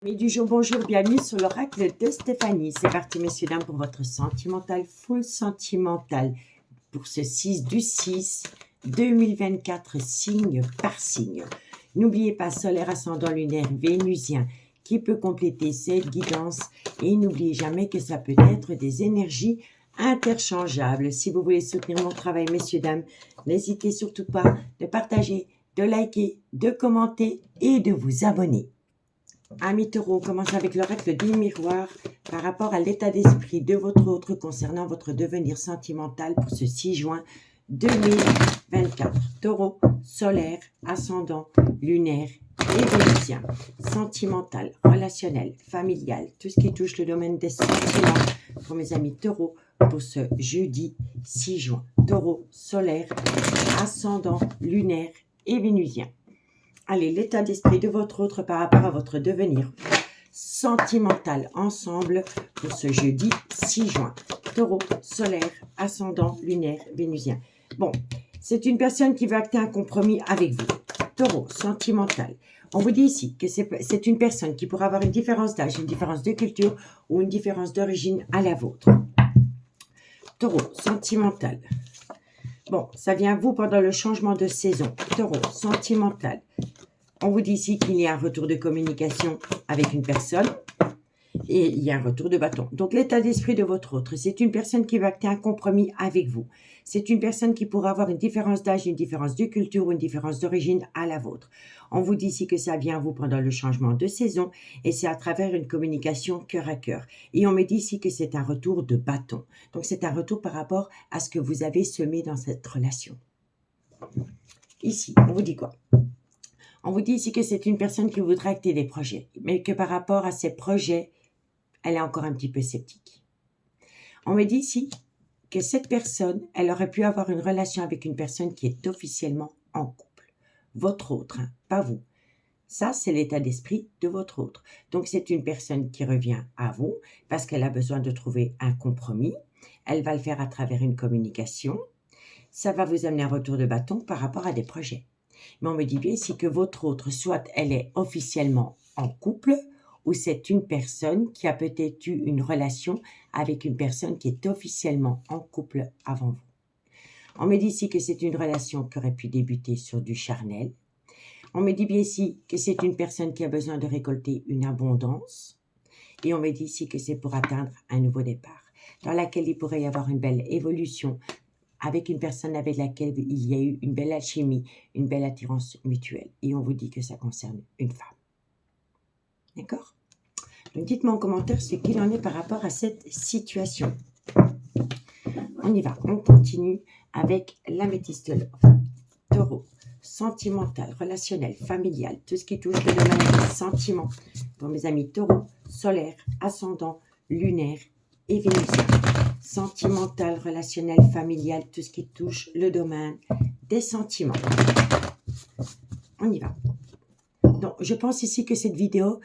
Amis du jour, bonjour, bienvenue sur l'oracle de Stéphanie. C'est parti, messieurs, dames, pour votre sentimental, full sentimental, pour ce 6 du 6 2024, signe par signe. N'oubliez pas, solaire, ascendant, lunaire, vénusien, qui peut compléter cette guidance. Et n'oubliez jamais que ça peut être des énergies interchangeables. Si vous voulez soutenir mon travail, messieurs, dames, n'hésitez surtout pas de partager, de liker, de commenter et de vous abonner. Amis taureaux, on commence avec l'oracle du miroir par rapport à l'état d'esprit de votre autre concernant votre devenir sentimental pour ce 6 juin 2024. Taureau, solaire, ascendant, lunaire et vénusien. Sentimental, relationnel, familial, tout ce qui touche le domaine des sentiments pour mes amis taureaux pour ce jeudi 6 juin. Taureau, solaire, ascendant, lunaire et vénusien. Allez, l'état d'esprit de votre autre par rapport à votre devenir sentimental ensemble pour ce jeudi 6 juin. Taureau, solaire, ascendant, lunaire, vénusien. Bon, c'est une personne qui veut acter un compromis avec vous. Taureau, sentimental. On vous dit ici que c'est une personne qui pourra avoir une différence d'âge, une différence de culture ou une différence d'origine à la vôtre. Taureau, sentimental. Bon, ça vient à vous pendant le changement de saison. Taureau, sentimental. On vous dit ici qu'il y a un retour de communication avec une personne et il y a un retour de bâton. Donc, l'état d'esprit de votre autre, c'est une personne qui va acter un compromis avec vous. C'est une personne qui pourra avoir une différence d'âge, une différence de culture ou une différence d'origine à la vôtre. On vous dit ici que ça vient à vous pendant le changement de saison et c'est à travers une communication cœur à cœur. Et on me dit ici que c'est un retour de bâton. Donc, c'est un retour par rapport à ce que vous avez semé dans cette relation. Ici, on vous dit quoi ? On vous dit ici que c'est une personne qui voudrait acter des projets, mais que par rapport à ces projets, elle est encore un petit peu sceptique. On me dit ici que cette personne, elle aurait pu avoir une relation avec une personne qui est officiellement en couple. Votre autre, hein, pas vous. Ça, c'est l'état d'esprit de votre autre. Donc, c'est une personne qui revient à vous parce qu'elle a besoin de trouver un compromis. Elle va le faire à travers une communication. Ça va vous amener un retour de bâton par rapport à des projets. Mais on me dit bien ici que votre autre, soit elle est officiellement en couple, ou c'est une personne qui a peut-être eu une relation avec une personne qui est officiellement en couple avant vous. On me dit ici que c'est une relation qui aurait pu débuter sur du charnel. On me dit bien ici que c'est une personne qui a besoin de récolter une abondance. Et on me dit ici que c'est pour atteindre un nouveau départ, dans laquelle il pourrait y avoir une belle évolution, avec une personne avec laquelle il y a eu une belle alchimie, une belle attirance mutuelle. Et on vous dit que ça concerne une femme. D'accord ? Donc dites-moi en commentaire ce qu'il en est par rapport à cette situation. On y va, on continue avec l'améthyste love. Taureau, sentimental, relationnel, familial, tout ce qui touche le domaine des sentiments. Pour mes amis taureau, solaire, ascendant, lunaire et vénusien. Sentimental, relationnel, familial, tout ce qui touche le domaine des sentiments. On y va. Donc, je pense ici que cette vidéo,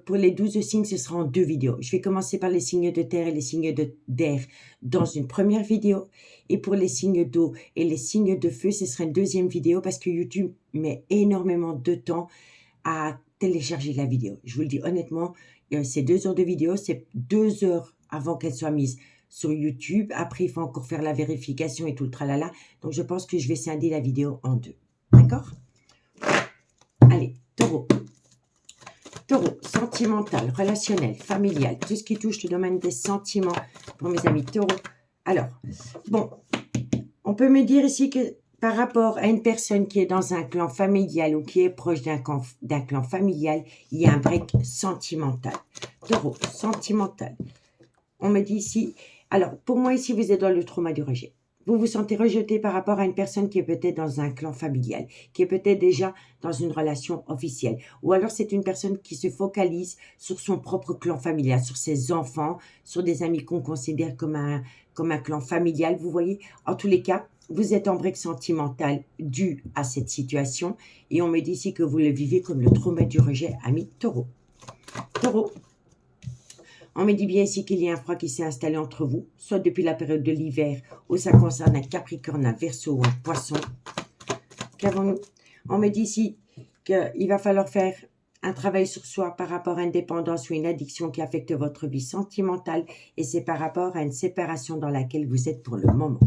pour les 12 signes, ce sera en 2 vidéos. Je vais commencer par les signes de terre et les signes d'air dans une première vidéo. Et pour les signes d'eau et les signes de feu, ce sera une deuxième vidéo parce que YouTube met énormément de temps à télécharger la vidéo. Je vous le dis honnêtement, c'est 2 heures de vidéo, c'est 2 heures avant qu'elle soit mise sur YouTube. Après, il faut encore faire la vérification et tout le tralala. Donc, je pense que je vais scinder la vidéo en 2. D'accord ? Allez, taureau. Taureau, sentimental, relationnel, familial, tout ce qui touche le domaine des sentiments pour mes amis taureaux. Alors, bon, on peut me dire ici que par rapport à une personne qui est dans un clan familial ou qui est proche d'un clan familial, il y a un break sentimental. Taureau, sentimental. On me dit ici, alors pour moi ici, vous êtes dans le trauma du rejet. Vous vous sentez rejeté par rapport à une personne qui est peut-être dans un clan familial, qui est peut-être déjà dans une relation officielle. Ou alors c'est une personne qui se focalise sur son propre clan familial, sur ses enfants, sur des amis qu'on considère comme un clan familial. Vous voyez, en tous les cas, vous êtes en break sentimental dû à cette situation. Et on me dit ici que vous le vivez comme le trauma du rejet, ami taureau. Taureau. On me dit bien ici qu'il y a un froid qui s'est installé entre vous, soit depuis la période de l'hiver, où ça concerne un Capricorne, un Verseau ou un Poisson. Qu'avons-nous ? On me dit ici qu'il va falloir faire un travail sur soi par rapport à une dépendance ou une addiction qui affecte votre vie sentimentale et c'est par rapport à une séparation dans laquelle vous êtes pour le moment.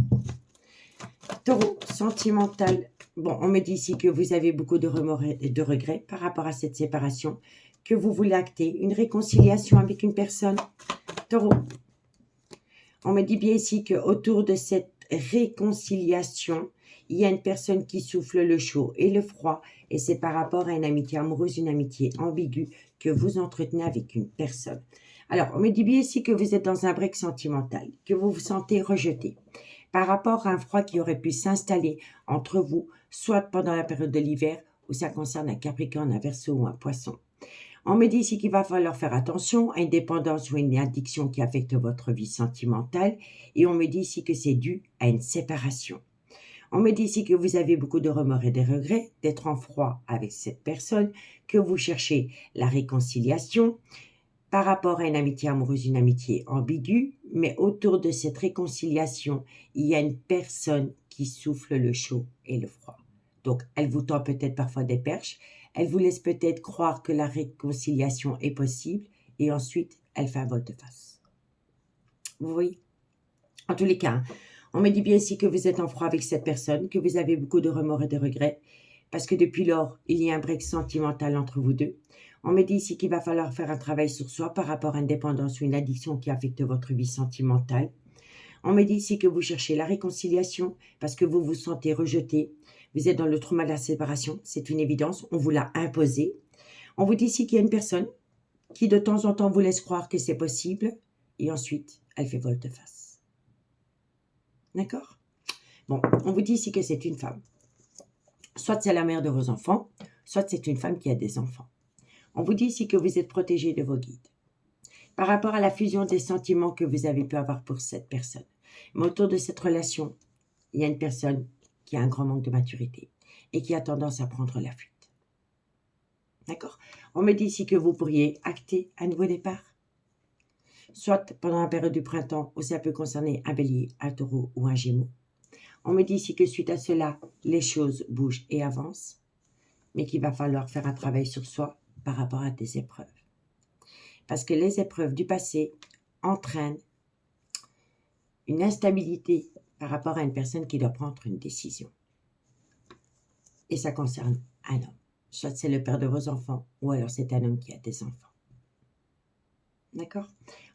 Taureau, sentimental. Bon, on me dit ici que vous avez beaucoup de remords et de regrets par rapport à cette séparation, que vous voulez acter une réconciliation avec une personne. Taureau, on me dit bien ici qu'autour de cette réconciliation, il y a une personne qui souffle le chaud et le froid et c'est par rapport à une amitié amoureuse, une amitié ambiguë que vous entretenez avec une personne. Alors, on me dit bien ici que vous êtes dans un break sentimental, que vous vous sentez rejeté par rapport à un froid qui aurait pu s'installer entre vous, soit pendant la période de l'hiver, où ça concerne un Capricorne, un Verseau ou un Poisson. On me dit ici qu'il va falloir faire attention à une dépendance ou une addiction qui affecte votre vie sentimentale et on me dit ici que c'est dû à une séparation. On me dit ici que vous avez beaucoup de remords et de regrets d'être en froid avec cette personne, que vous cherchez la réconciliation par rapport à une amitié amoureuse, une amitié ambiguë, mais autour de cette réconciliation, il y a une personne qui souffle le chaud et le froid. Donc, elle vous tend peut-être parfois des perches, elle vous laisse peut-être croire que la réconciliation est possible, et ensuite, elle fait un volte-face. Vous voyez? En tous les cas, on me dit bien ici que vous êtes en froid avec cette personne, que vous avez beaucoup de remords et de regrets, parce que depuis lors, il y a un break sentimental entre vous deux. On me dit ici qu'il va falloir faire un travail sur soi par rapport à une dépendance ou une addiction qui affecte votre vie sentimentale. On me dit ici que vous cherchez la réconciliation parce que vous vous sentez rejeté. Vous êtes dans le trauma de la séparation, c'est une évidence, on vous l'a imposé. On vous dit ici qu'il y a une personne qui de temps en temps vous laisse croire que c'est possible et ensuite, elle fait volte-face. D'accord? Bon, on vous dit ici que c'est une femme. Soit c'est la mère de vos enfants, soit c'est une femme qui a des enfants. On vous dit ici que vous êtes protégé de vos guides. Par rapport à la fusion des sentiments que vous avez pu avoir pour cette personne. Mais autour de cette relation, il y a une personne qui a un grand manque de maturité et qui a tendance à prendre la fuite. D'accord? On me dit ici que vous pourriez acter un nouveau départ. Soit pendant la période du printemps où ça peut concerner un bélier, un taureau ou un gémeau. On me dit ici que suite à cela, les choses bougent et avancent, mais qu'il va falloir faire un travail sur soi par rapport à des épreuves. Parce que les épreuves du passé entraînent une instabilité par rapport à une personne qui doit prendre une décision. Et ça concerne un homme. Soit c'est le père de vos enfants, ou alors c'est un homme qui a des enfants. D'accord?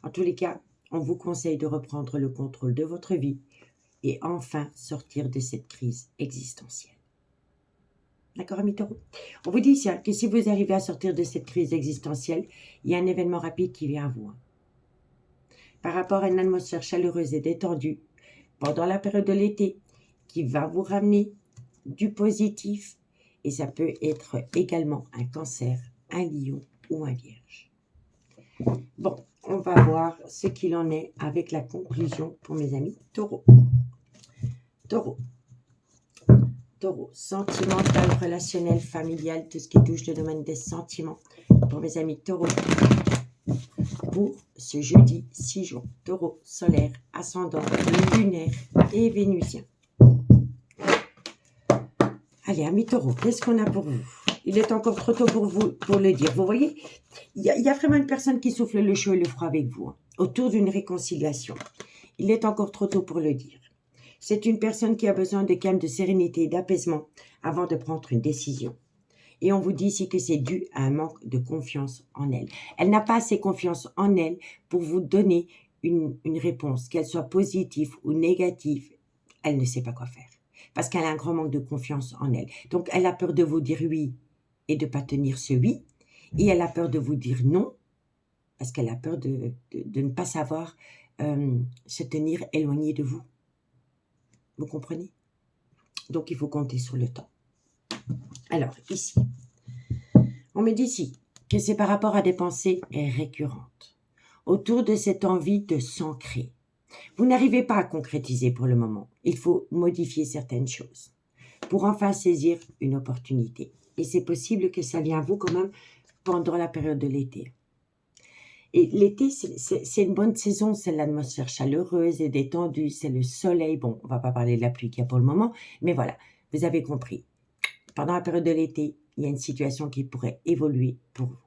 En tous les cas, on vous conseille de reprendre le contrôle de votre vie et enfin sortir de cette crise existentielle. D'accord, amis taureaux? On vous dit ici que si vous arrivez à sortir de cette crise existentielle, il y a un événement rapide qui vient à vous. Par rapport à une atmosphère chaleureuse et détendue pendant la période de l'été qui va vous ramener du positif et ça peut être également un cancer, un lion ou un vierge. Bon, on va voir ce qu'il en est avec la conclusion pour mes amis taureaux. Taureau. Taureau, sentimental, relationnel, familial, tout ce qui touche le domaine des sentiments. Pour mes amis taureaux, pour ce jeudi 6 juin, taureau, solaire, ascendant, lunaire et vénusien. Allez, amis taureaux, qu'est-ce qu'on a pour vous? Il est encore trop tôt pour vous pour le dire. Vous voyez, il y a vraiment une personne qui souffle le chaud et le froid avec vous, autour d'une réconciliation. Il est encore trop tôt pour le dire. C'est une personne qui a besoin de calme, de sérénité et d'apaisement avant de prendre une décision. Et on vous dit ici que c'est dû à un manque de confiance en elle. Elle n'a pas assez confiance en elle pour vous donner une réponse, qu'elle soit positive ou négative. Elle ne sait pas quoi faire parce qu'elle a un grand manque de confiance en elle. Donc, elle a peur de vous dire oui et de ne pas tenir ce oui. Et elle a peur de vous dire non parce qu'elle a peur de ne pas savoir se tenir éloignée de vous. Vous comprenez? Donc, il faut compter sur le temps. Alors, ici, on me dit ici que c'est par rapport à des pensées récurrentes, autour de cette envie de s'ancrer. Vous n'arrivez pas à concrétiser pour le moment. Il faut modifier certaines choses pour enfin saisir une opportunité. Et c'est possible que ça vienne à vous quand même pendant la période de l'été. Et l'été, c'est une bonne saison, c'est l'atmosphère chaleureuse et détendue, c'est le soleil. Bon, on ne va pas parler de la pluie qu'il y a pour le moment, mais voilà, vous avez compris. Pendant la période de l'été, il y a une situation qui pourrait évoluer pour vous.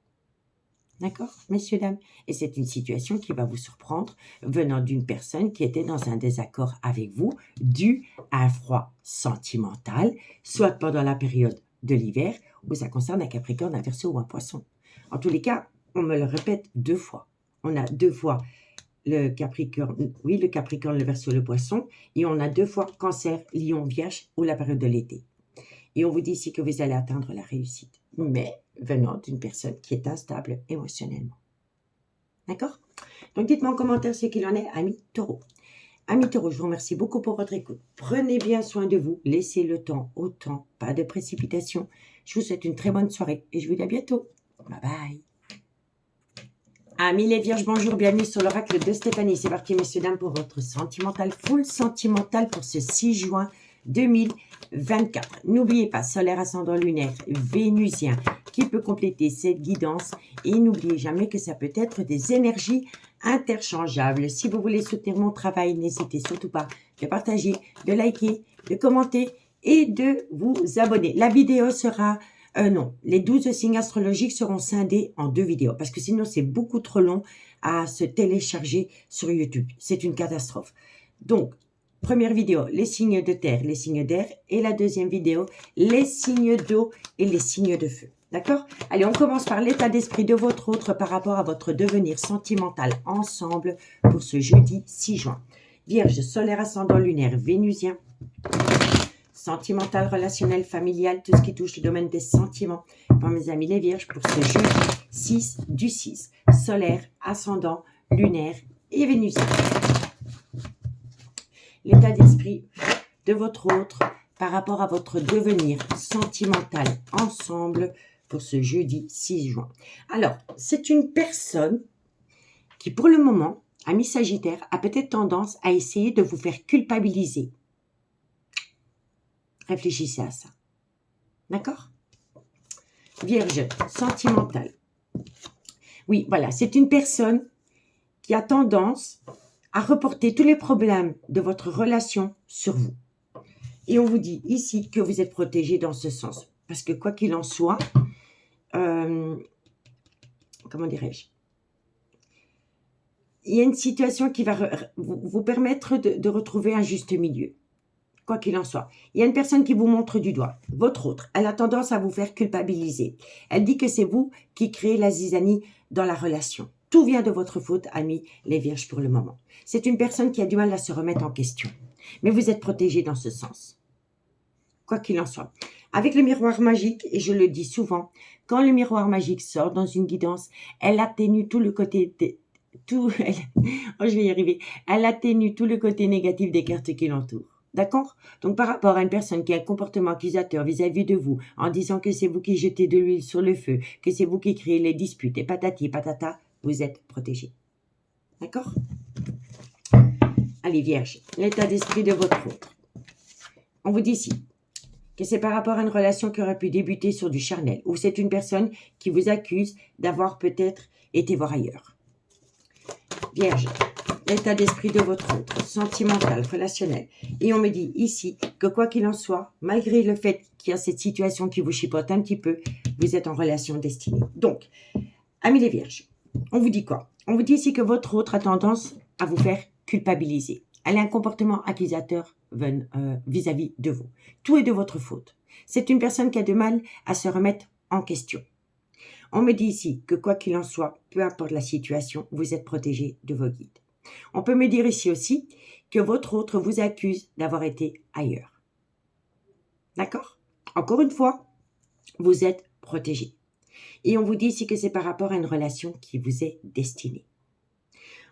D'accord, messieurs, dames? Et c'est une situation qui va vous surprendre venant d'une personne qui était dans un désaccord avec vous dû à un froid sentimental, soit pendant la période de l'hiver où ça concerne un Capricorne, un Verseau ou un Poisson. En tous les cas, on me le répète 2 fois. On a 2 fois le Capricorne, oui, le Capricorne, le Verseau, le Poisson, et on a 2 fois Cancer, Lion, Vierge ou la période de l'été. Et on vous dit ici que vous allez atteindre la réussite, mais venant d'une personne qui est instable émotionnellement. D'accord? Donc, dites-moi en commentaire ce qu'il en est, amis Taureau. Amis Taureau, je vous remercie beaucoup pour votre écoute. Prenez bien soin de vous, laissez le temps au temps, pas de précipitation. Je vous souhaite une très bonne soirée et je vous dis à bientôt. Bye bye. Amis les Vierges, bonjour, bienvenue sur l'oracle de Stéphanie. C'est parti, messieurs, dames, pour votre sentimental, full sentimental pour ce 6 juin 2024. N'oubliez pas, solaire, ascendant lunaire, vénusien, qui peut compléter cette guidance. Et n'oubliez jamais que ça peut être des énergies interchangeables. Si vous voulez soutenir mon travail, n'hésitez surtout pas de partager, de liker, de commenter et de vous abonner. La vidéo sera... non, les 12 signes astrologiques seront scindés en 2 vidéos parce que sinon c'est beaucoup trop long à se télécharger sur YouTube. C'est une catastrophe. Donc, première vidéo, les signes de terre, les signes d'air, et la deuxième vidéo, les signes d'eau et les signes de feu. D'accord? Allez, on commence par l'état d'esprit de votre autre par rapport à votre devenir sentimental ensemble pour ce jeudi 6 juin. Vierge, solaire, ascendant lunaire, vénusien, sentimental, relationnel, familial, tout ce qui touche le domaine des sentiments. Pour mes amis les Vierges, pour ce jeudi 6 du 6, solaire, ascendant, lunaire et vénusien. L'état d'esprit de votre autre par rapport à votre devenir sentimental ensemble pour ce jeudi 6 juin. Alors, c'est une personne qui, pour le moment, ami Sagittaire, a peut-être tendance à essayer de vous faire culpabiliser. Réfléchissez à ça. D'accord? Vierge, sentimental. Oui, voilà, c'est une personne qui a tendance à reporter tous les problèmes de votre relation sur vous. Et on vous dit ici que vous êtes protégé dans ce sens. Parce que quoi qu'il en soit, comment dirais-je? Il y a une situation qui va vous permettre de retrouver un juste milieu. Quoi qu'il en soit. Il y a une personne qui vous montre du doigt. Votre autre, elle a tendance à vous faire culpabiliser. Elle dit que c'est vous qui créez la zizanie dans la relation. Tout vient de votre faute, amis les Vierges, pour le moment. C'est une personne qui a du mal à se remettre en question. Mais vous êtes protégés dans ce sens. Quoi qu'il en soit. Avec le miroir magique, et je le dis souvent, quand le miroir magique sort dans une guidance, elle atténue tout le côté... je vais y arriver. Elle atténue tout le côté négatif des cartes qui l'entourent. D'accord? Donc, par rapport à une personne qui a un comportement accusateur vis-à-vis de vous, en disant que c'est vous qui jetez de l'huile sur le feu, que c'est vous qui créez les disputes, et patati patata, vous êtes protégé. D'accord? Allez, Vierge, l'état d'esprit de votre autre. On vous dit ici que c'est par rapport à une relation qui aurait pu débuter sur du charnel, ou c'est une personne qui vous accuse d'avoir peut-être été voir ailleurs. Vierge, l'état d'esprit de votre autre, sentimental, relationnel. Et on me dit ici que quoi qu'il en soit, malgré le fait qu'il y a cette situation qui vous chipote un petit peu, vous êtes en relation destinée. Donc, amis les Vierges, on vous dit quoi? On vous dit ici que votre autre a tendance à vous faire culpabiliser. Elle a un comportement accusateur vis-à-vis de vous. Tout est de votre faute. C'est une personne qui a du mal à se remettre en question. On me dit ici que quoi qu'il en soit, peu importe la situation, vous êtes protégé de vos guides. On peut me dire ici aussi que votre autre vous accuse d'avoir été ailleurs. D'accord? Encore une fois, vous êtes protégé. Et on vous dit ici que c'est par rapport à une relation qui vous est destinée.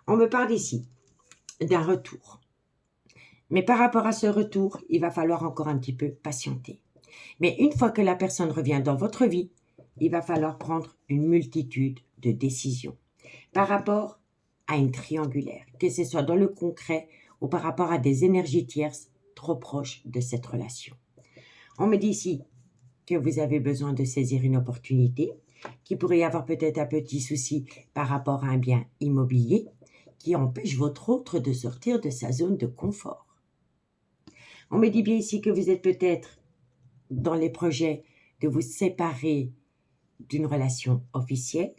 On me parle ici d'un retour. Mais par rapport à ce retour, il va falloir encore un petit peu patienter. Mais une fois que la personne revient dans votre vie, il va falloir prendre une multitude de décisions par rapport à une triangulaire, que ce soit dans le concret ou par rapport à des énergies tierces trop proches de cette relation. On me dit ici que vous avez besoin de saisir une opportunité, qu'il pourrait y avoir peut-être un petit souci par rapport à un bien immobilier qui empêche votre autre de sortir de sa zone de confort. On me dit bien ici que vous êtes peut-être dans les projets de vous séparer d'une relation officielle.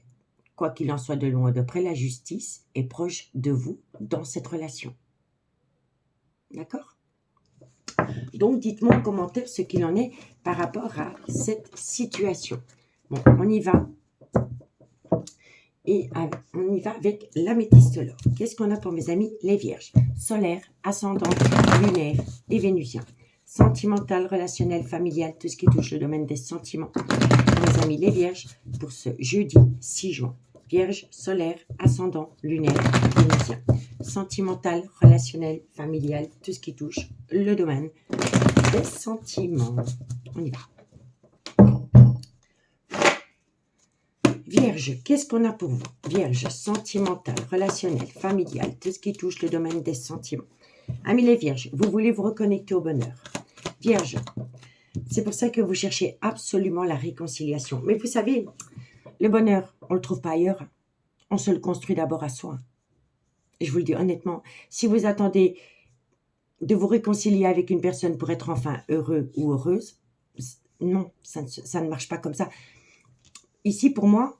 Quoi qu'il en soit, de loin ou de près, la justice est proche de vous dans cette relation. D'accord? Donc, dites-moi en commentaire ce qu'il en est par rapport à cette situation. Bon, on y va. Et on y va avec l'améthystologue. Qu'est-ce qu'on a pour mes amis? Les vierges. Solaire, ascendant, lunaire et vénusien. Sentimental, relationnel, familial, tout ce qui touche le domaine des sentiments. Mes amis les vierges, pour ce jeudi 6 juin. Vierge, solaire, ascendant, lunaire, vénusien. Sentimental, relationnel, familial, tout ce qui touche le domaine des sentiments. On y va. Vierge, qu'est-ce qu'on a pour vous? Vierge, sentimental, relationnel, familial, tout ce qui touche le domaine des sentiments. Amis les vierges, vous voulez vous reconnecter au bonheur. Vierge, c'est pour ça que vous cherchez absolument la réconciliation. Mais vous savez, le bonheur, on ne le trouve pas ailleurs. On se le construit d'abord à soi. Et je vous le dis honnêtement, si vous attendez de vous réconcilier avec une personne pour être enfin heureux ou heureuse, non, ça ne marche pas comme ça. Ici, pour moi,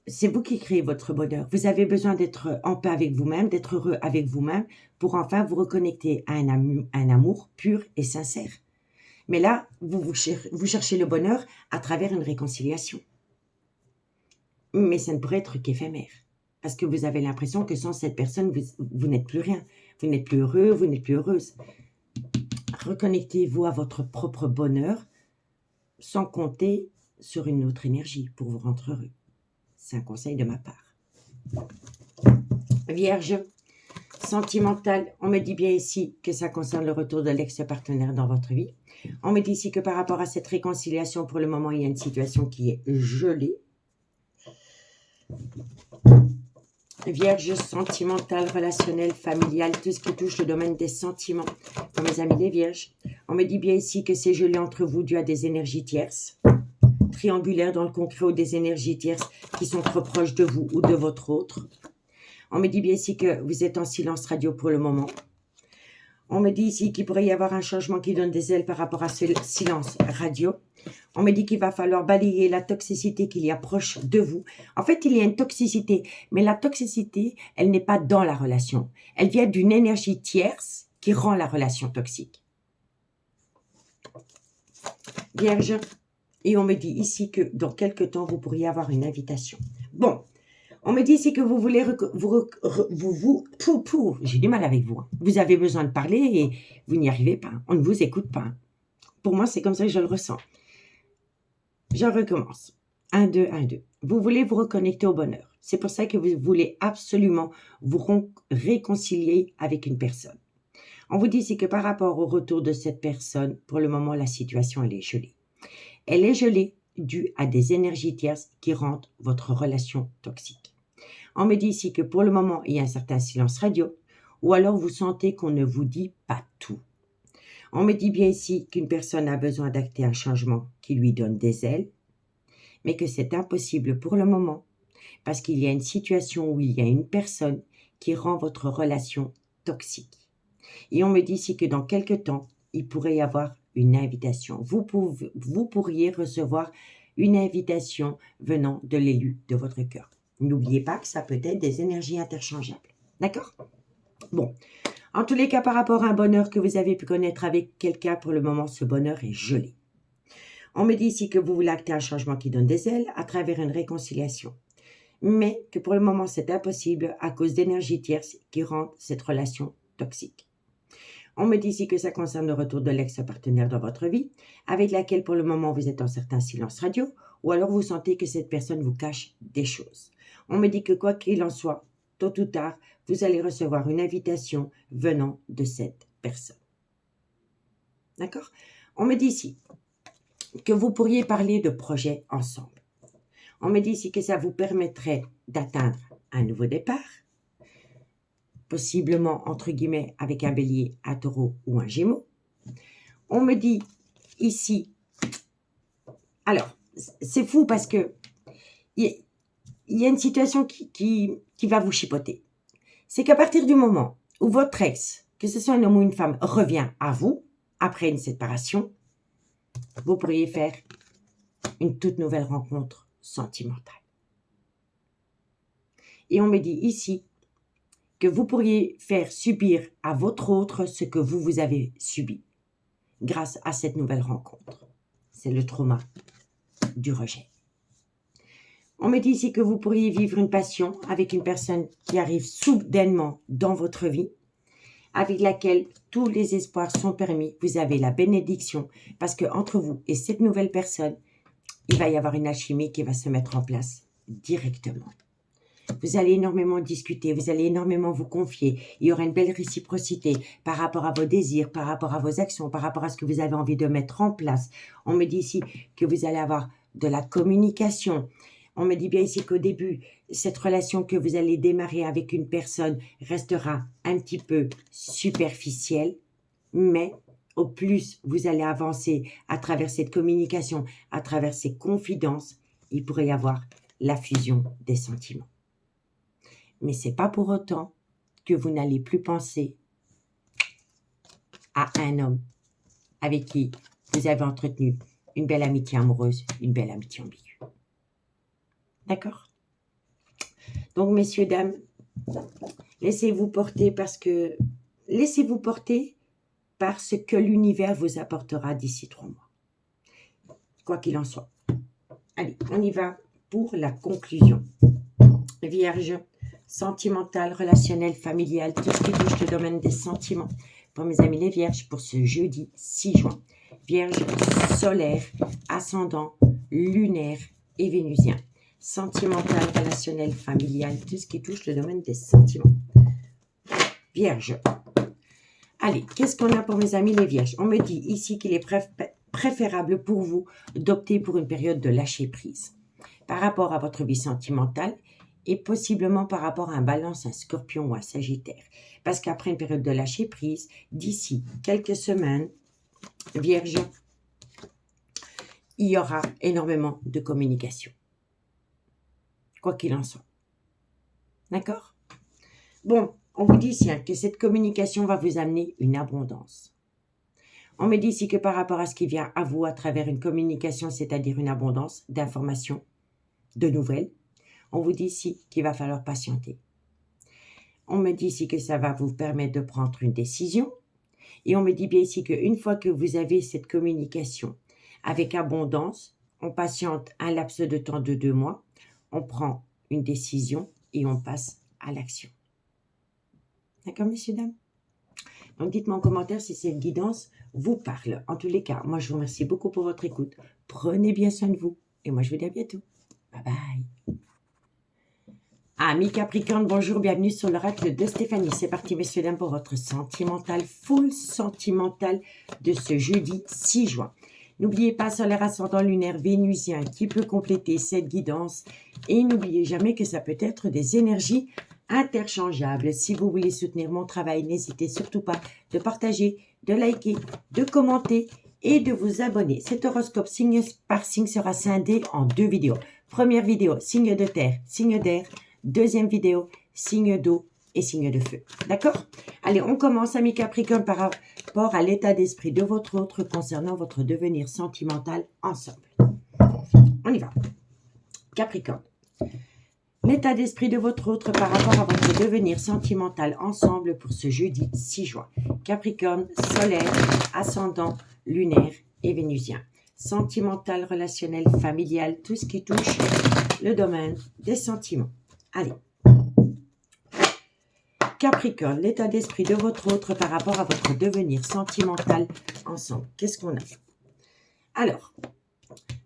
c'est vous qui créez votre bonheur. Vous avez besoin d'être en paix avec vous-même, d'être heureux avec vous-même pour enfin vous reconnecter à un amour pur et sincère. Mais là, vous cherchez le bonheur à travers une réconciliation. Mais ça ne pourrait être qu'éphémère. Parce que vous avez l'impression que sans cette personne, vous n'êtes plus rien. Vous n'êtes plus heureux, vous n'êtes plus heureuse. Reconnectez-vous à votre propre bonheur sans compter sur une autre énergie pour vous rendre heureux. C'est un conseil de ma part. Vierge, sentimental, on me dit bien ici que ça concerne le retour de l'ex-partenaire dans votre vie. On me dit ici que par rapport à cette réconciliation, pour le moment, il y a une situation qui est gelée. Vierge, sentimental, relationnel, familial, tout ce qui touche le domaine des sentiments. Pour mes amis les vierges, on me dit bien ici que c'est gelé entre vous dû à des énergies tierces. Triangulaires dans le concret ou des énergies tierces qui sont trop proches de vous ou de votre autre. On me dit bien ici que vous êtes en silence radio pour le moment. On me dit ici qu'il pourrait y avoir un changement qui donne des ailes par rapport à ce silence radio. On me dit qu'il va falloir balayer la toxicité qu'il y a proche de vous. En fait, il y a une toxicité, mais la toxicité, elle n'est pas dans la relation. Elle vient d'une énergie tierce qui rend la relation toxique. Vierge, et on me dit ici que dans quelques temps, vous pourriez avoir une invitation. Bon, on me dit ici que vous voulez j'ai du mal avec vous. Hein. Vous avez besoin de parler et vous n'y arrivez pas. On ne vous écoute pas. Pour moi, c'est comme ça que je le ressens. Je recommence. 1, 2, 1, 2. Vous voulez vous reconnecter au bonheur. C'est pour ça que vous voulez absolument vous réconcilier avec une personne. On vous dit ici que par rapport au retour de cette personne, pour le moment, la situation, elle est gelée. Elle est gelée due à des énergies tierces qui rendent votre relation toxique. On me dit ici que pour le moment, il y a un certain silence radio, ou alors vous sentez qu'on ne vous dit pas tout. On me dit bien ici qu'une personne a besoin d'acter un changement qui lui donne des ailes, mais que c'est impossible pour le moment, parce qu'il y a une situation où il y a une personne qui rend votre relation toxique. Et on me dit ici que dans quelques temps, il pourrait y avoir une invitation. Vous pourriez recevoir une invitation venant de l'élu de votre cœur. N'oubliez pas que ça peut être des énergies interchangeables. D'accord? Bon. En tous les cas, par rapport à un bonheur que vous avez pu connaître avec quelqu'un, pour le moment, ce bonheur est gelé. On me dit ici que vous voulez acter un changement qui donne des ailes à travers une réconciliation. Mais que pour le moment, c'est impossible à cause d'énergies tierces qui rendent cette relation toxique. On me dit ici que ça concerne le retour de l'ex-partenaire dans votre vie, avec laquelle pour le moment vous êtes en certain silence radio, ou alors vous sentez que cette personne vous cache des choses. On me dit que quoi qu'il en soit, tôt ou tard, vous allez recevoir une invitation venant de cette personne. D'accord? On me dit ici que vous pourriez parler de projets ensemble. On me dit ici que ça vous permettrait d'atteindre un nouveau départ, possiblement, entre guillemets, avec un bélier, un taureau ou un gémeau. On me dit ici, alors, c'est fou parce que il y a une situation qui va vous chipoter. C'est qu'à partir du moment où votre ex, que ce soit un homme ou une femme, revient à vous, après une séparation, vous pourriez faire une toute nouvelle rencontre sentimentale. Et on me dit ici que vous pourriez faire subir à votre autre ce que vous avez subi grâce à cette nouvelle rencontre. C'est le trauma du rejet. On me dit ici que vous pourriez vivre une passion avec une personne qui arrive soudainement dans votre vie, avec laquelle tous les espoirs sont permis. Vous avez la bénédiction parce que entre vous et cette nouvelle personne, il va y avoir une alchimie qui va se mettre en place directement. Vous allez énormément discuter, vous allez énormément vous confier. Il y aura une belle réciprocité par rapport à vos désirs, par rapport à vos actions, par rapport à ce que vous avez envie de mettre en place. On me dit ici que vous allez avoir de la communication. On me dit bien ici qu'au début, cette relation que vous allez démarrer avec une personne restera un petit peu superficielle, mais au plus vous allez avancer à travers cette communication, à travers ces confidences, il pourrait y avoir la fusion des sentiments. Mais ce n'est pas pour autant que vous n'allez plus penser à un homme avec qui vous avez entretenu une belle amitié amoureuse, une belle amitié ambiguë. D'accord? Donc, messieurs, dames, laissez-vous porter parce que l'univers vous apportera d'ici 3 mois. Quoi qu'il en soit. Allez, on y va pour la conclusion. Vierge, sentimental, relationnel, familial, tout ce qui touche le domaine des sentiments. Pour mes amis les vierges, pour ce jeudi 6 juin. Vierge solaire, ascendant, lunaire et vénusien. Sentimental, relationnel, familial, tout ce qui touche le domaine des sentiments. Vierge. Allez, qu'est-ce qu'on a pour mes amis les vierges? On me dit ici qu'il est préférable pour vous d'opter pour une période de lâcher prise par rapport à votre vie sentimentale et possiblement par rapport à un balance, un scorpion ou un sagittaire. Parce qu'après une période de lâcher prise, d'ici quelques semaines, vierge, il y aura énormément de communication. Quoi qu'il en soit. D'accord? Bon, on vous dit ici que cette communication va vous amener une abondance. On me dit ici que par rapport à ce qui vient à vous à travers une communication, c'est-à-dire une abondance d'informations, de nouvelles, on vous dit ici qu'il va falloir patienter. On me dit ici que ça va vous permettre de prendre une décision. Et on me dit bien ici qu'une fois que vous avez cette communication avec abondance, on patiente un laps de temps de 2 mois, on prend une décision et on passe à l'action. D'accord, messieurs, dames? Donc, dites-moi en commentaire si cette guidance vous parle. En tous les cas, moi, je vous remercie beaucoup pour votre écoute. Prenez bien soin de vous. Et moi, je vous dis à bientôt. Bye bye. Amis Capricorne, bonjour, bienvenue sur l'oracle de Stéphanie. C'est parti, messieurs, dames, pour votre sentimental, full sentimental de ce jeudi 6 juin. N'oubliez pas solaire ascendant lunaire vénusien qui peut compléter cette guidance. Et n'oubliez jamais que ça peut être des énergies interchangeables. Si vous voulez soutenir mon travail, n'hésitez surtout pas de partager, de liker, de commenter et de vous abonner. Cet horoscope signe par signe sera scindé en 2 vidéos. Première vidéo, signe de terre, signe d'air. Deuxième vidéo, signe d'eau et signe de feu. D'accord? Allez, on commence, amis Capricorne, par rapport à l'état d'esprit de votre autre concernant votre devenir sentimental ensemble. On y va. Capricorne. L'état d'esprit de votre autre par rapport à votre devenir sentimental ensemble pour ce jeudi 6 juin. Capricorne, solaire, ascendant, lunaire et vénusien. Sentimental, relationnel, familial, tout ce qui touche le domaine des sentiments. Allez. Capricorne, l'état d'esprit de votre autre par rapport à votre devenir sentimental ensemble. Qu'est-ce qu'on a? Alors,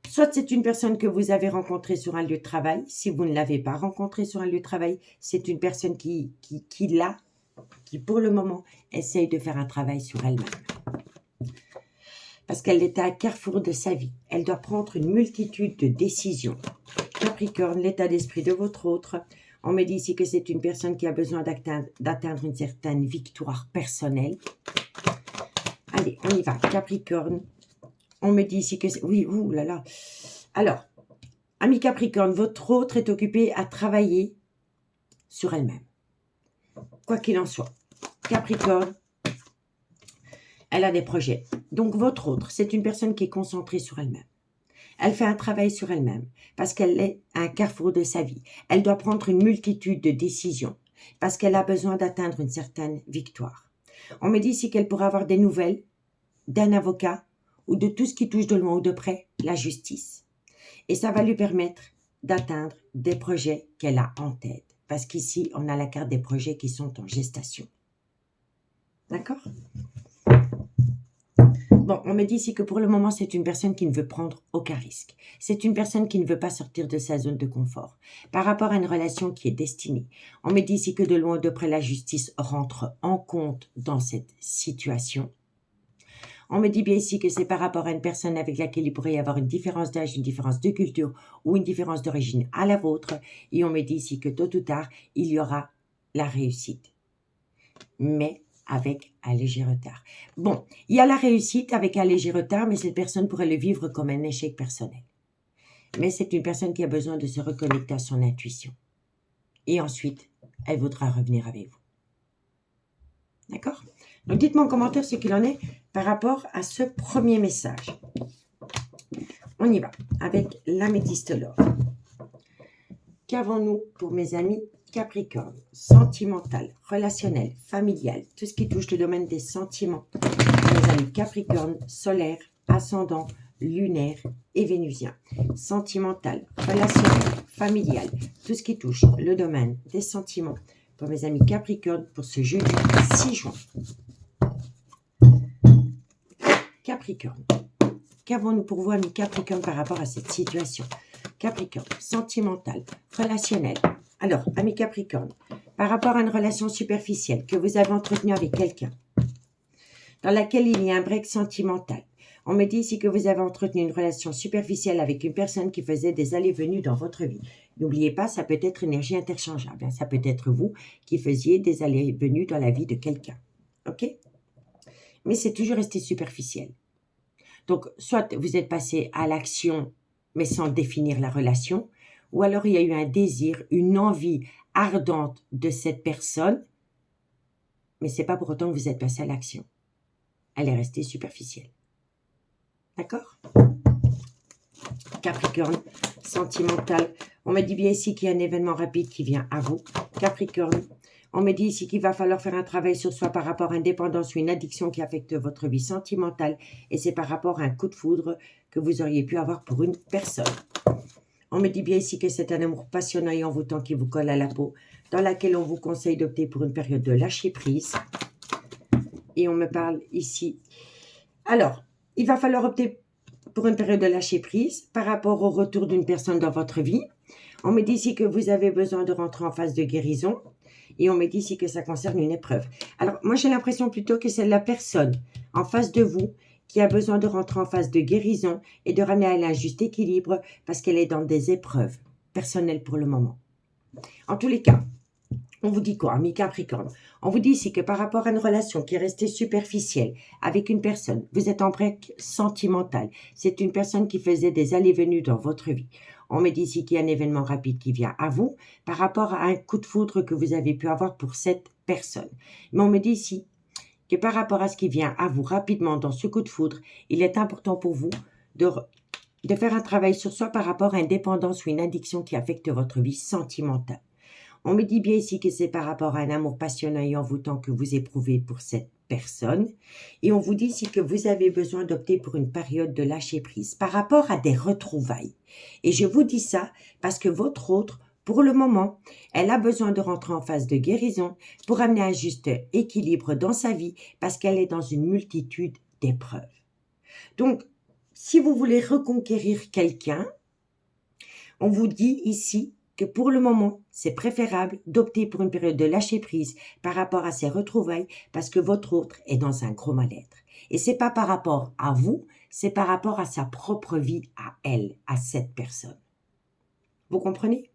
soit c'est une personne que vous avez rencontrée sur un lieu de travail. Si vous ne l'avez pas rencontrée sur un lieu de travail, c'est une personne qui pour le moment, essaye de faire un travail sur elle-même. Parce qu'elle est à un carrefour de sa vie. Elle doit prendre une multitude de décisions. Capricorne, l'état d'esprit de votre autre. On me dit ici que c'est une personne qui a besoin d'atteindre une certaine victoire personnelle. Allez, on y va. Capricorne. On me dit ici que... Oui, ouh là là. Alors, ami Capricorne, votre autre est occupée à travailler sur elle-même. Quoi qu'il en soit. Capricorne, elle a des projets. Donc, votre autre, c'est une personne qui est concentrée sur elle-même. Elle fait un travail sur elle-même parce qu'elle est à un carrefour de sa vie. Elle doit prendre une multitude de décisions parce qu'elle a besoin d'atteindre une certaine victoire. On me dit ici qu'elle pourrait avoir des nouvelles d'un avocat ou de tout ce qui touche de loin ou de près la justice. Et ça va lui permettre d'atteindre des projets qu'elle a en tête. Parce qu'ici, on a la carte des projets qui sont en gestation. D'accord? Bon, on me dit ici que pour le moment, c'est une personne qui ne veut prendre aucun risque. C'est une personne qui ne veut pas sortir de sa zone de confort. Par rapport à une relation qui est destinée. On me dit ici que de loin ou de près, la justice rentre en compte dans cette situation. On me dit bien ici que c'est par rapport à une personne avec laquelle il pourrait y avoir une différence d'âge, une différence de culture ou une différence d'origine à la vôtre. Et on me dit ici que tôt ou tard, il y aura la réussite. Mais avec un léger retard. Bon, il y a la réussite avec un léger retard, mais cette personne pourrait le vivre comme un échec personnel. Mais c'est une personne qui a besoin de se reconnecter à son intuition. Et ensuite, elle voudra revenir avec vous. D'accord? Donc, dites-moi en commentaire ce qu'il en est par rapport à ce premier message. On y va avec l'améthystologue. Qu'avons-nous pour mes amis Capricorne? Sentimental, relationnel, familial, tout ce qui touche le domaine des sentiments. Mes amis Capricorne, solaire, ascendant, lunaire et vénusien. Sentimental, relationnel, familial, tout ce qui touche le domaine des sentiments. Pour mes amis Capricorne, pour ce jeudi 6 juin. Capricorne. Qu'avons-nous pour vous, amis Capricorne, par rapport à cette situation? Capricorne, sentimental, relationnel. Alors, amis Capricorne, par rapport à une relation superficielle que vous avez entretenue avec quelqu'un, dans laquelle il y a un break sentimental. On me dit ici que vous avez entretenu une relation superficielle avec une personne qui faisait des allées-venues dans votre vie. N'oubliez pas, ça peut être énergie interchangeable. Ça peut être vous qui faisiez des allées-venues dans la vie de quelqu'un. OK? Mais c'est toujours resté superficiel. Donc, soit vous êtes passé à l'action, mais sans définir la relation, ou alors il y a eu un désir, une envie ardente de cette personne, mais ce n'est pas pour autant que vous êtes passé à l'action. Elle est restée superficielle. D'accord? Capricorne, sentimental. On me dit bien ici qu'il y a un événement rapide qui vient à vous. Capricorne. On me dit ici qu'il va falloir faire un travail sur soi par rapport à une dépendance ou une addiction qui affecte votre vie sentimentale. Et c'est par rapport à un coup de foudre que vous auriez pu avoir pour une personne. On me dit bien ici que c'est un amour passionnant et envoûtant qui vous colle à la peau, dans laquelle on vous conseille d'opter pour une période de lâcher prise. Et on me parle ici. Alors, il va falloir opter pour une période de lâcher prise par rapport au retour d'une personne dans votre vie. On me dit ici que vous avez besoin de rentrer en phase de guérison. Et on me dit ici que ça concerne une épreuve. Alors, moi, j'ai l'impression plutôt que c'est la personne en face de vous qui a besoin de rentrer en phase de guérison et de ramener à un juste équilibre parce qu'elle est dans des épreuves personnelles pour le moment. En tous les cas, on vous dit quoi, amis Capricorne? On vous dit ici que par rapport à une relation qui est restée superficielle avec une personne, vous êtes en break sentimental. C'est une personne qui faisait des allées-venues dans votre vie. On me dit ici qu'il y a un événement rapide qui vient à vous par rapport à un coup de foudre que vous avez pu avoir pour cette personne. Mais on me dit ici que par rapport à ce qui vient à vous rapidement dans ce coup de foudre, il est important pour vous de faire un travail sur soi par rapport à une dépendance ou une addiction qui affecte votre vie sentimentale. On me dit bien ici que c'est par rapport à un amour passionnant et envoûtant que vous éprouvez pour cette personne. Et on vous dit ici que vous avez besoin d'opter pour une période de lâcher prise par rapport à des retrouvailles. Et je vous dis ça parce que votre autre, pour le moment, elle a besoin de rentrer en phase de guérison pour amener un juste équilibre dans sa vie parce qu'elle est dans une multitude d'épreuves. Donc, si vous voulez reconquérir quelqu'un, on vous dit ici que pour le moment, c'est préférable d'opter pour une période de lâcher prise par rapport à ces retrouvailles parce que votre autre est dans un gros mal-être. Et c'est pas par rapport à vous, c'est par rapport à sa propre vie, à elle, à cette personne. Vous comprenez?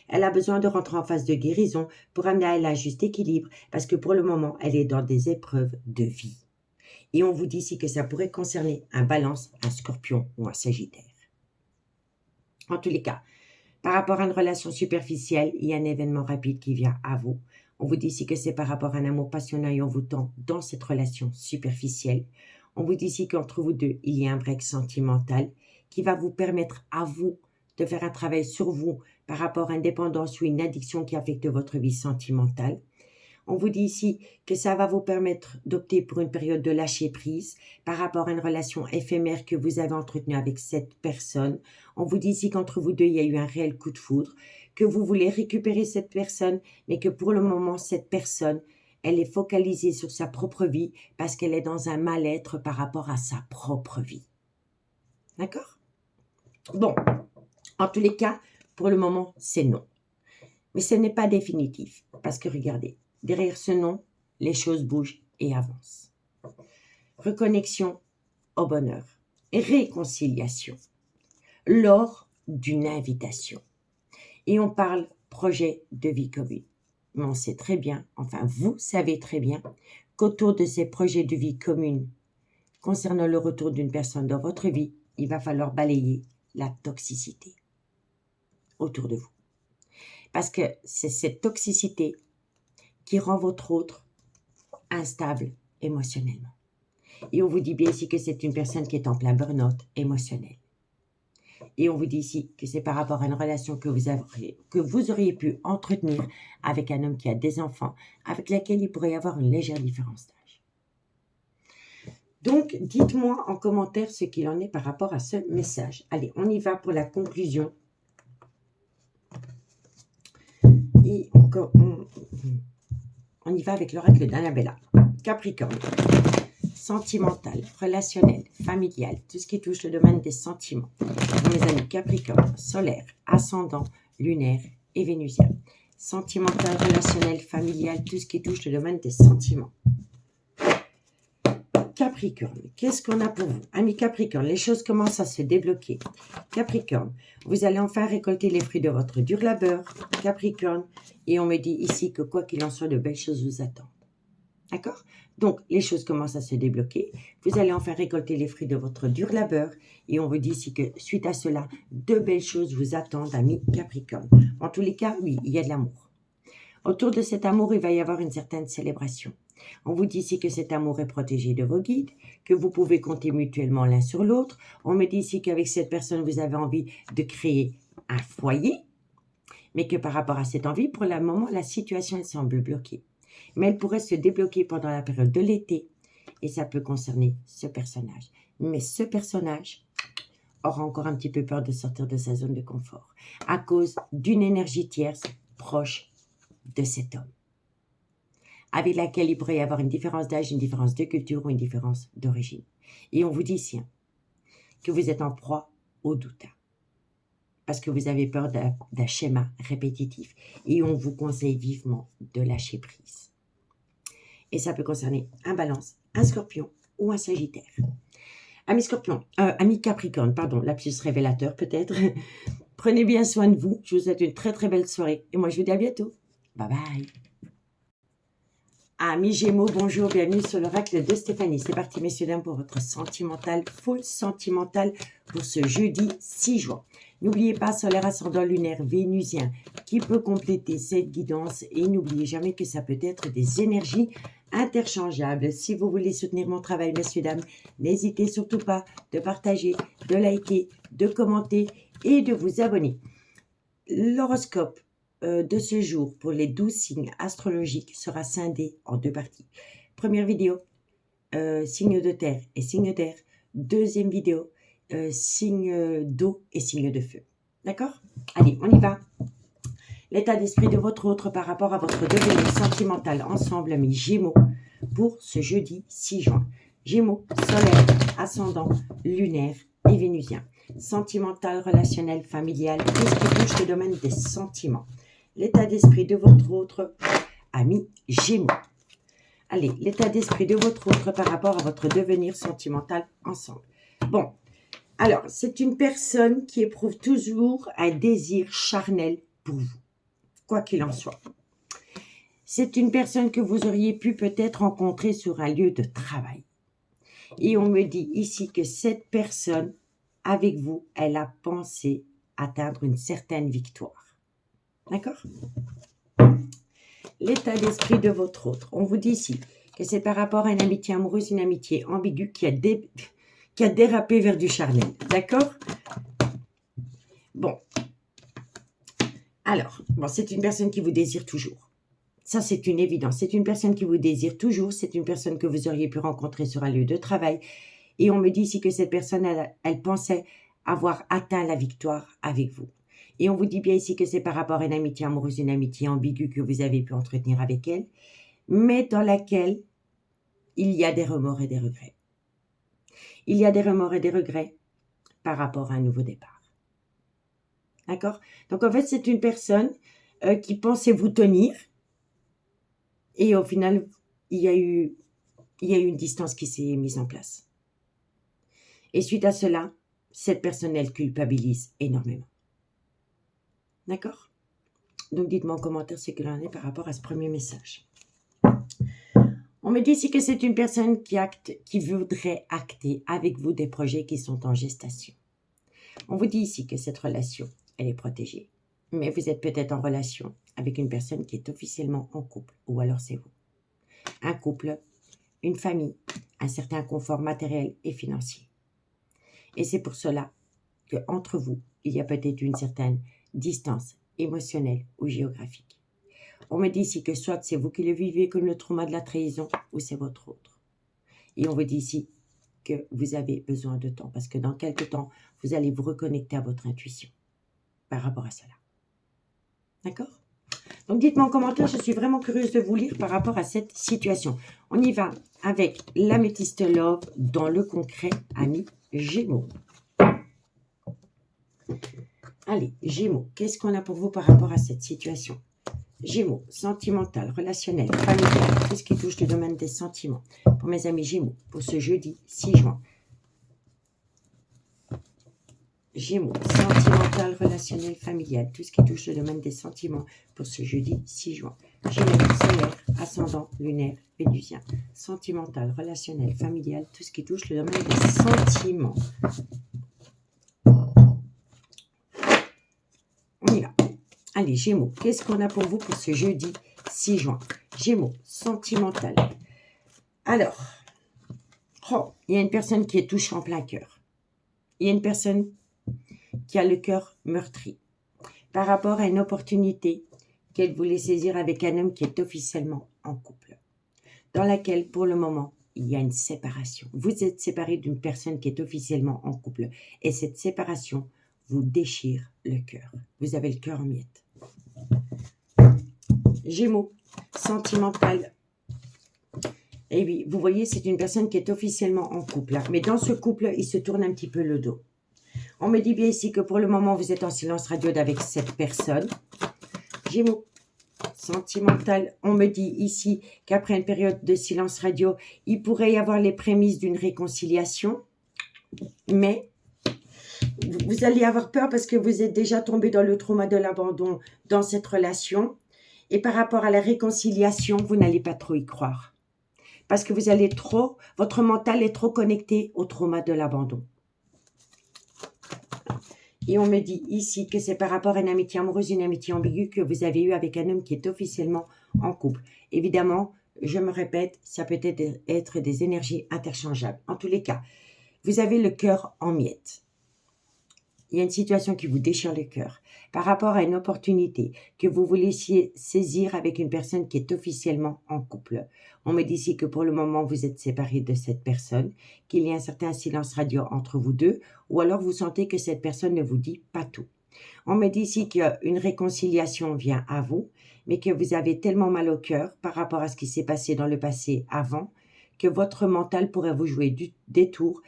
Elle a besoin de rentrer en phase de guérison pour amener à elle un juste équilibre parce que pour le moment, elle est dans des épreuves de vie. Et on vous dit ici que ça pourrait concerner un Balance, un Scorpion ou un Sagittaire. En tous les cas, par rapport à une relation superficielle, il y a un événement rapide qui vient à vous. On vous dit ici que c'est par rapport à un amour passionnant et envoûtant dans cette relation superficielle. On vous dit ici qu'entre vous deux, il y a un break sentimental qui va vous permettre à vous de faire un travail sur vous par rapport à une dépendance ou une addiction qui affecte votre vie sentimentale. On vous dit ici que ça va vous permettre d'opter pour une période de lâcher prise par rapport à une relation éphémère que vous avez entretenue avec cette personne. On vous dit ici qu'entre vous deux, il y a eu un réel coup de foudre, que vous voulez récupérer cette personne, mais que pour le moment, cette personne, elle est focalisée sur sa propre vie parce qu'elle est dans un mal-être par rapport à sa propre vie. D'accord? Bon, en tous les cas, pour le moment, c'est non. Mais ce n'est pas définitif parce que regardez, derrière ce non, les choses bougent et avancent. Reconnexion au bonheur. Réconciliation. Lors d'une invitation. Et on parle projet de vie commune. Mais on sait très bien, enfin vous savez très bien, qu'autour de ces projets de vie commune, concernant le retour d'une personne dans votre vie, il va falloir balayer la toxicité autour de vous. Parce que c'est cette toxicité qui rend votre autre instable émotionnellement. Et on vous dit bien ici que c'est une personne qui est en plein burn-out émotionnel. Et on vous dit ici que c'est par rapport à une relation que vous auriez pu entretenir avec un homme qui a des enfants, avec laquelle il pourrait y avoir une légère différence d'âge. Donc, dites-moi en commentaire ce qu'il en est par rapport à ce message. Allez, on y va pour la conclusion. Et on y va avec l'oracle d'Annabella. Capricorne. Sentimental, relationnel, familial, tout ce qui touche le domaine des sentiments. Mes amis Capricorne, solaire, ascendant, lunaire et vénusien. Sentimental, relationnel, familial, tout ce qui touche le domaine des sentiments. Capricorne, qu'est-ce qu'on a pour vous? Amis Capricorne, les choses commencent à se débloquer. Capricorne, vous allez enfin récolter les fruits de votre dur labeur. Capricorne, et on me dit ici que quoi qu'il en soit, de belles choses vous attendent. D'accord? Donc, les choses commencent à se débloquer. Vous allez enfin récolter les fruits de votre dur labeur. Et on vous dit ici que, suite à cela, de belles choses vous attendent, amis Capricorne. En tous les cas, oui, il y a de l'amour. Autour de cet amour, il va y avoir une certaine célébration. On vous dit ici que cet amour est protégé de vos guides, que vous pouvez compter mutuellement l'un sur l'autre. On me dit ici qu'avec cette personne, vous avez envie de créer un foyer, mais que par rapport à cette envie, pour le moment, la situation elle semble bloquée. Mais elle pourrait se débloquer pendant la période de l'été. Et ça peut concerner ce personnage. Mais ce personnage aura encore un petit peu peur de sortir de sa zone de confort à cause d'une énergie tierce proche de cet homme, avec laquelle il pourrait y avoir une différence d'âge, une différence de culture ou une différence d'origine. Et on vous dit ici que vous êtes en proie au doute, parce que vous avez peur d'un schéma répétitif. Et on vous conseille vivement de lâcher prise. Et ça peut concerner un Balance, un Scorpion ou un Sagittaire. Amis Capricorne, pardon, lapsus révélateur peut-être. Prenez bien soin de vous. Je vous souhaite une très très belle soirée. Et moi je vous dis à bientôt. Bye bye. Amis Gémeaux, bonjour, bienvenue sur l'oracle de Stéphanie. C'est parti messieurs dames pour votre sentimental, full sentimental pour ce jeudi 6 juin. N'oubliez pas solaire ascendant lunaire vénusien qui peut compléter cette guidance et n'oubliez jamais que ça peut être des énergies interchangeables. Si vous voulez soutenir mon travail messieurs dames, n'hésitez surtout pas de partager, de liker, de commenter et de vous abonner. L'horoscope de ce jour pour les 12 signes astrologiques sera scindé en deux parties. Première vidéo, signe de terre et signe d'air. Deuxième vidéo, signe d'eau et signe de feu. D'accord? Allez, on y va. L'état d'esprit de votre autre par rapport à votre devenir sentimental ensemble, amis Gémeaux, pour ce jeudi 6 juin. Gémeaux, solaire, ascendant, lunaire et vénusien. Sentimental, relationnel, familial, tout ce qui touche le domaine des sentiments. L'état d'esprit de votre autre, ami Gémeaux. Allez, l'état d'esprit de votre autre par rapport à votre devenir sentimental ensemble. Bon, alors, c'est une personne qui éprouve toujours un désir charnel pour vous, quoi qu'il en soit. C'est une personne que vous auriez pu peut-être rencontrer sur un lieu de travail. Et on me dit ici que cette personne, avec vous, elle a pensé atteindre une certaine victoire. D'accord? L'état d'esprit de votre autre. On vous dit ici que c'est par rapport à une amitié amoureuse, une amitié ambiguë qui a dérapé vers du charnel. D'accord? Bon. Alors, bon, c'est une personne qui vous désire toujours. Ça, c'est une évidence. C'est une personne qui vous désire toujours. C'est une personne que vous auriez pu rencontrer sur un lieu de travail. Et on me dit ici que cette personne, elle pensait avoir atteint la victoire avec vous. Et on vous dit bien ici que c'est par rapport à une amitié amoureuse, une amitié ambiguë que vous avez pu entretenir avec elle, mais dans laquelle il y a des remords et des regrets. Il y a des remords et des regrets par rapport à un nouveau départ. D'accord? Donc, en fait, c'est une personne qui pensait vous tenir et au final, il y a eu une distance qui s'est mise en place. Et suite à cela, cette personne, elle culpabilise énormément. D'accord? Donc, dites-moi en commentaire ce qu'il en est par rapport à ce premier message. On me dit ici que c'est une personne qui voudrait acter avec vous des projets qui sont en gestation. On vous dit ici que cette relation, elle est protégée. Mais vous êtes peut-être en relation avec une personne qui est officiellement en couple. Ou alors c'est vous. Un couple, une famille, un certain confort matériel et financier. Et c'est pour cela qu'entre vous, il y a peut-être une certaine distance émotionnelle ou géographique. On me dit ici que soit c'est vous qui le vivez comme le trauma de la trahison ou c'est votre autre. Et on vous dit ici que vous avez besoin de temps parce que dans quelques temps, vous allez vous reconnecter à votre intuition par rapport à cela. D'accord? Donc dites-moi en commentaire, je suis vraiment curieuse de vous lire par rapport à cette situation. On y va avec l'améthyste love dans le concret, amis Gémeaux. Allez, Gémeaux, qu'est-ce qu'on a pour vous par rapport à cette situation? Gémeaux, sentimental, relationnel, familial, tout ce qui touche le domaine des sentiments. Pour mes amis Gémeaux, pour ce jeudi 6 juin. Gémeaux, sentimental, relationnel, familial, tout ce qui touche le domaine des sentiments pour ce jeudi 6 juin. Gémeaux, solaire, ascendant, lunaire, vénusien, sentimental, relationnel, familial, tout ce qui touche le domaine des sentiments. On y va. Allez, Gémeaux, qu'est-ce qu'on a pour vous pour ce jeudi 6 juin? Gémeaux, sentimental. Alors, il y a une personne qui est touchée en plein cœur. Il y a une personne qui a le cœur meurtri par rapport à une opportunité qu'elle voulait saisir avec un homme qui est officiellement en couple, dans laquelle, pour le moment, il y a une séparation. Vous êtes séparé d'une personne qui est officiellement en couple et cette séparation vous déchire le cœur. Vous avez le cœur en miettes. Gémeaux, sentimental. Et oui, vous voyez, c'est une personne qui est officiellement en couple. Mais dans ce couple, il se tourne un petit peu le dos. On me dit bien ici que pour le moment, vous êtes en silence radio avec cette personne. Gémeaux, sentimental. On me dit ici qu'après une période de silence radio, il pourrait y avoir les prémices d'une réconciliation. Mais vous allez avoir peur parce que vous êtes déjà tombé dans le trauma de l'abandon dans cette relation. Et par rapport à la réconciliation, vous n'allez pas trop y croire. Parce que vous allez votre mental est trop connecté au trauma de l'abandon. Et on me dit ici que c'est par rapport à une amitié amoureuse, une amitié ambiguë que vous avez eue avec un homme qui est officiellement en couple. Évidemment, je me répète, ça peut être des énergies interchangeables. En tous les cas, vous avez le cœur en miettes. Il y a une situation qui vous déchire le cœur par rapport à une opportunité que vous voulez saisir avec une personne qui est officiellement en couple. On me dit ici que pour le moment, vous êtes séparés de cette personne, qu'il y a un certain silence radio entre vous deux, ou alors vous sentez que cette personne ne vous dit pas tout. On me dit ici qu'une réconciliation vient à vous, mais que vous avez tellement mal au cœur par rapport à ce qui s'est passé dans le passé avant, que votre mental pourrait vous jouer des tours,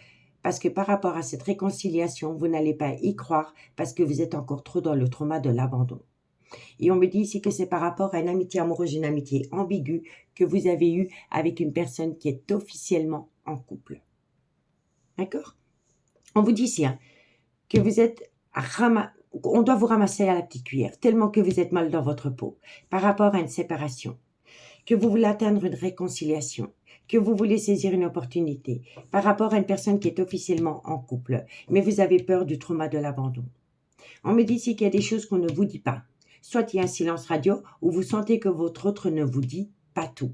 parce que par rapport à cette réconciliation, vous n'allez pas y croire parce que vous êtes encore trop dans le trauma de l'abandon. Et on me dit ici que c'est par rapport à une amitié amoureuse, une amitié ambiguë que vous avez eue avec une personne qui est officiellement en couple. D'accord? On vous dit ici que vous êtes on doit vous ramasser à la petite cuillère, tellement que vous êtes mal dans votre peau par rapport à une séparation, que vous voulez atteindre une réconciliation, que vous voulez saisir une opportunité par rapport à une personne qui est officiellement en couple, mais vous avez peur du trauma de l'abandon. On me dit ici qu'il y a des choses qu'on ne vous dit pas. Soit il y a un silence radio ou vous sentez que votre autre ne vous dit pas tout.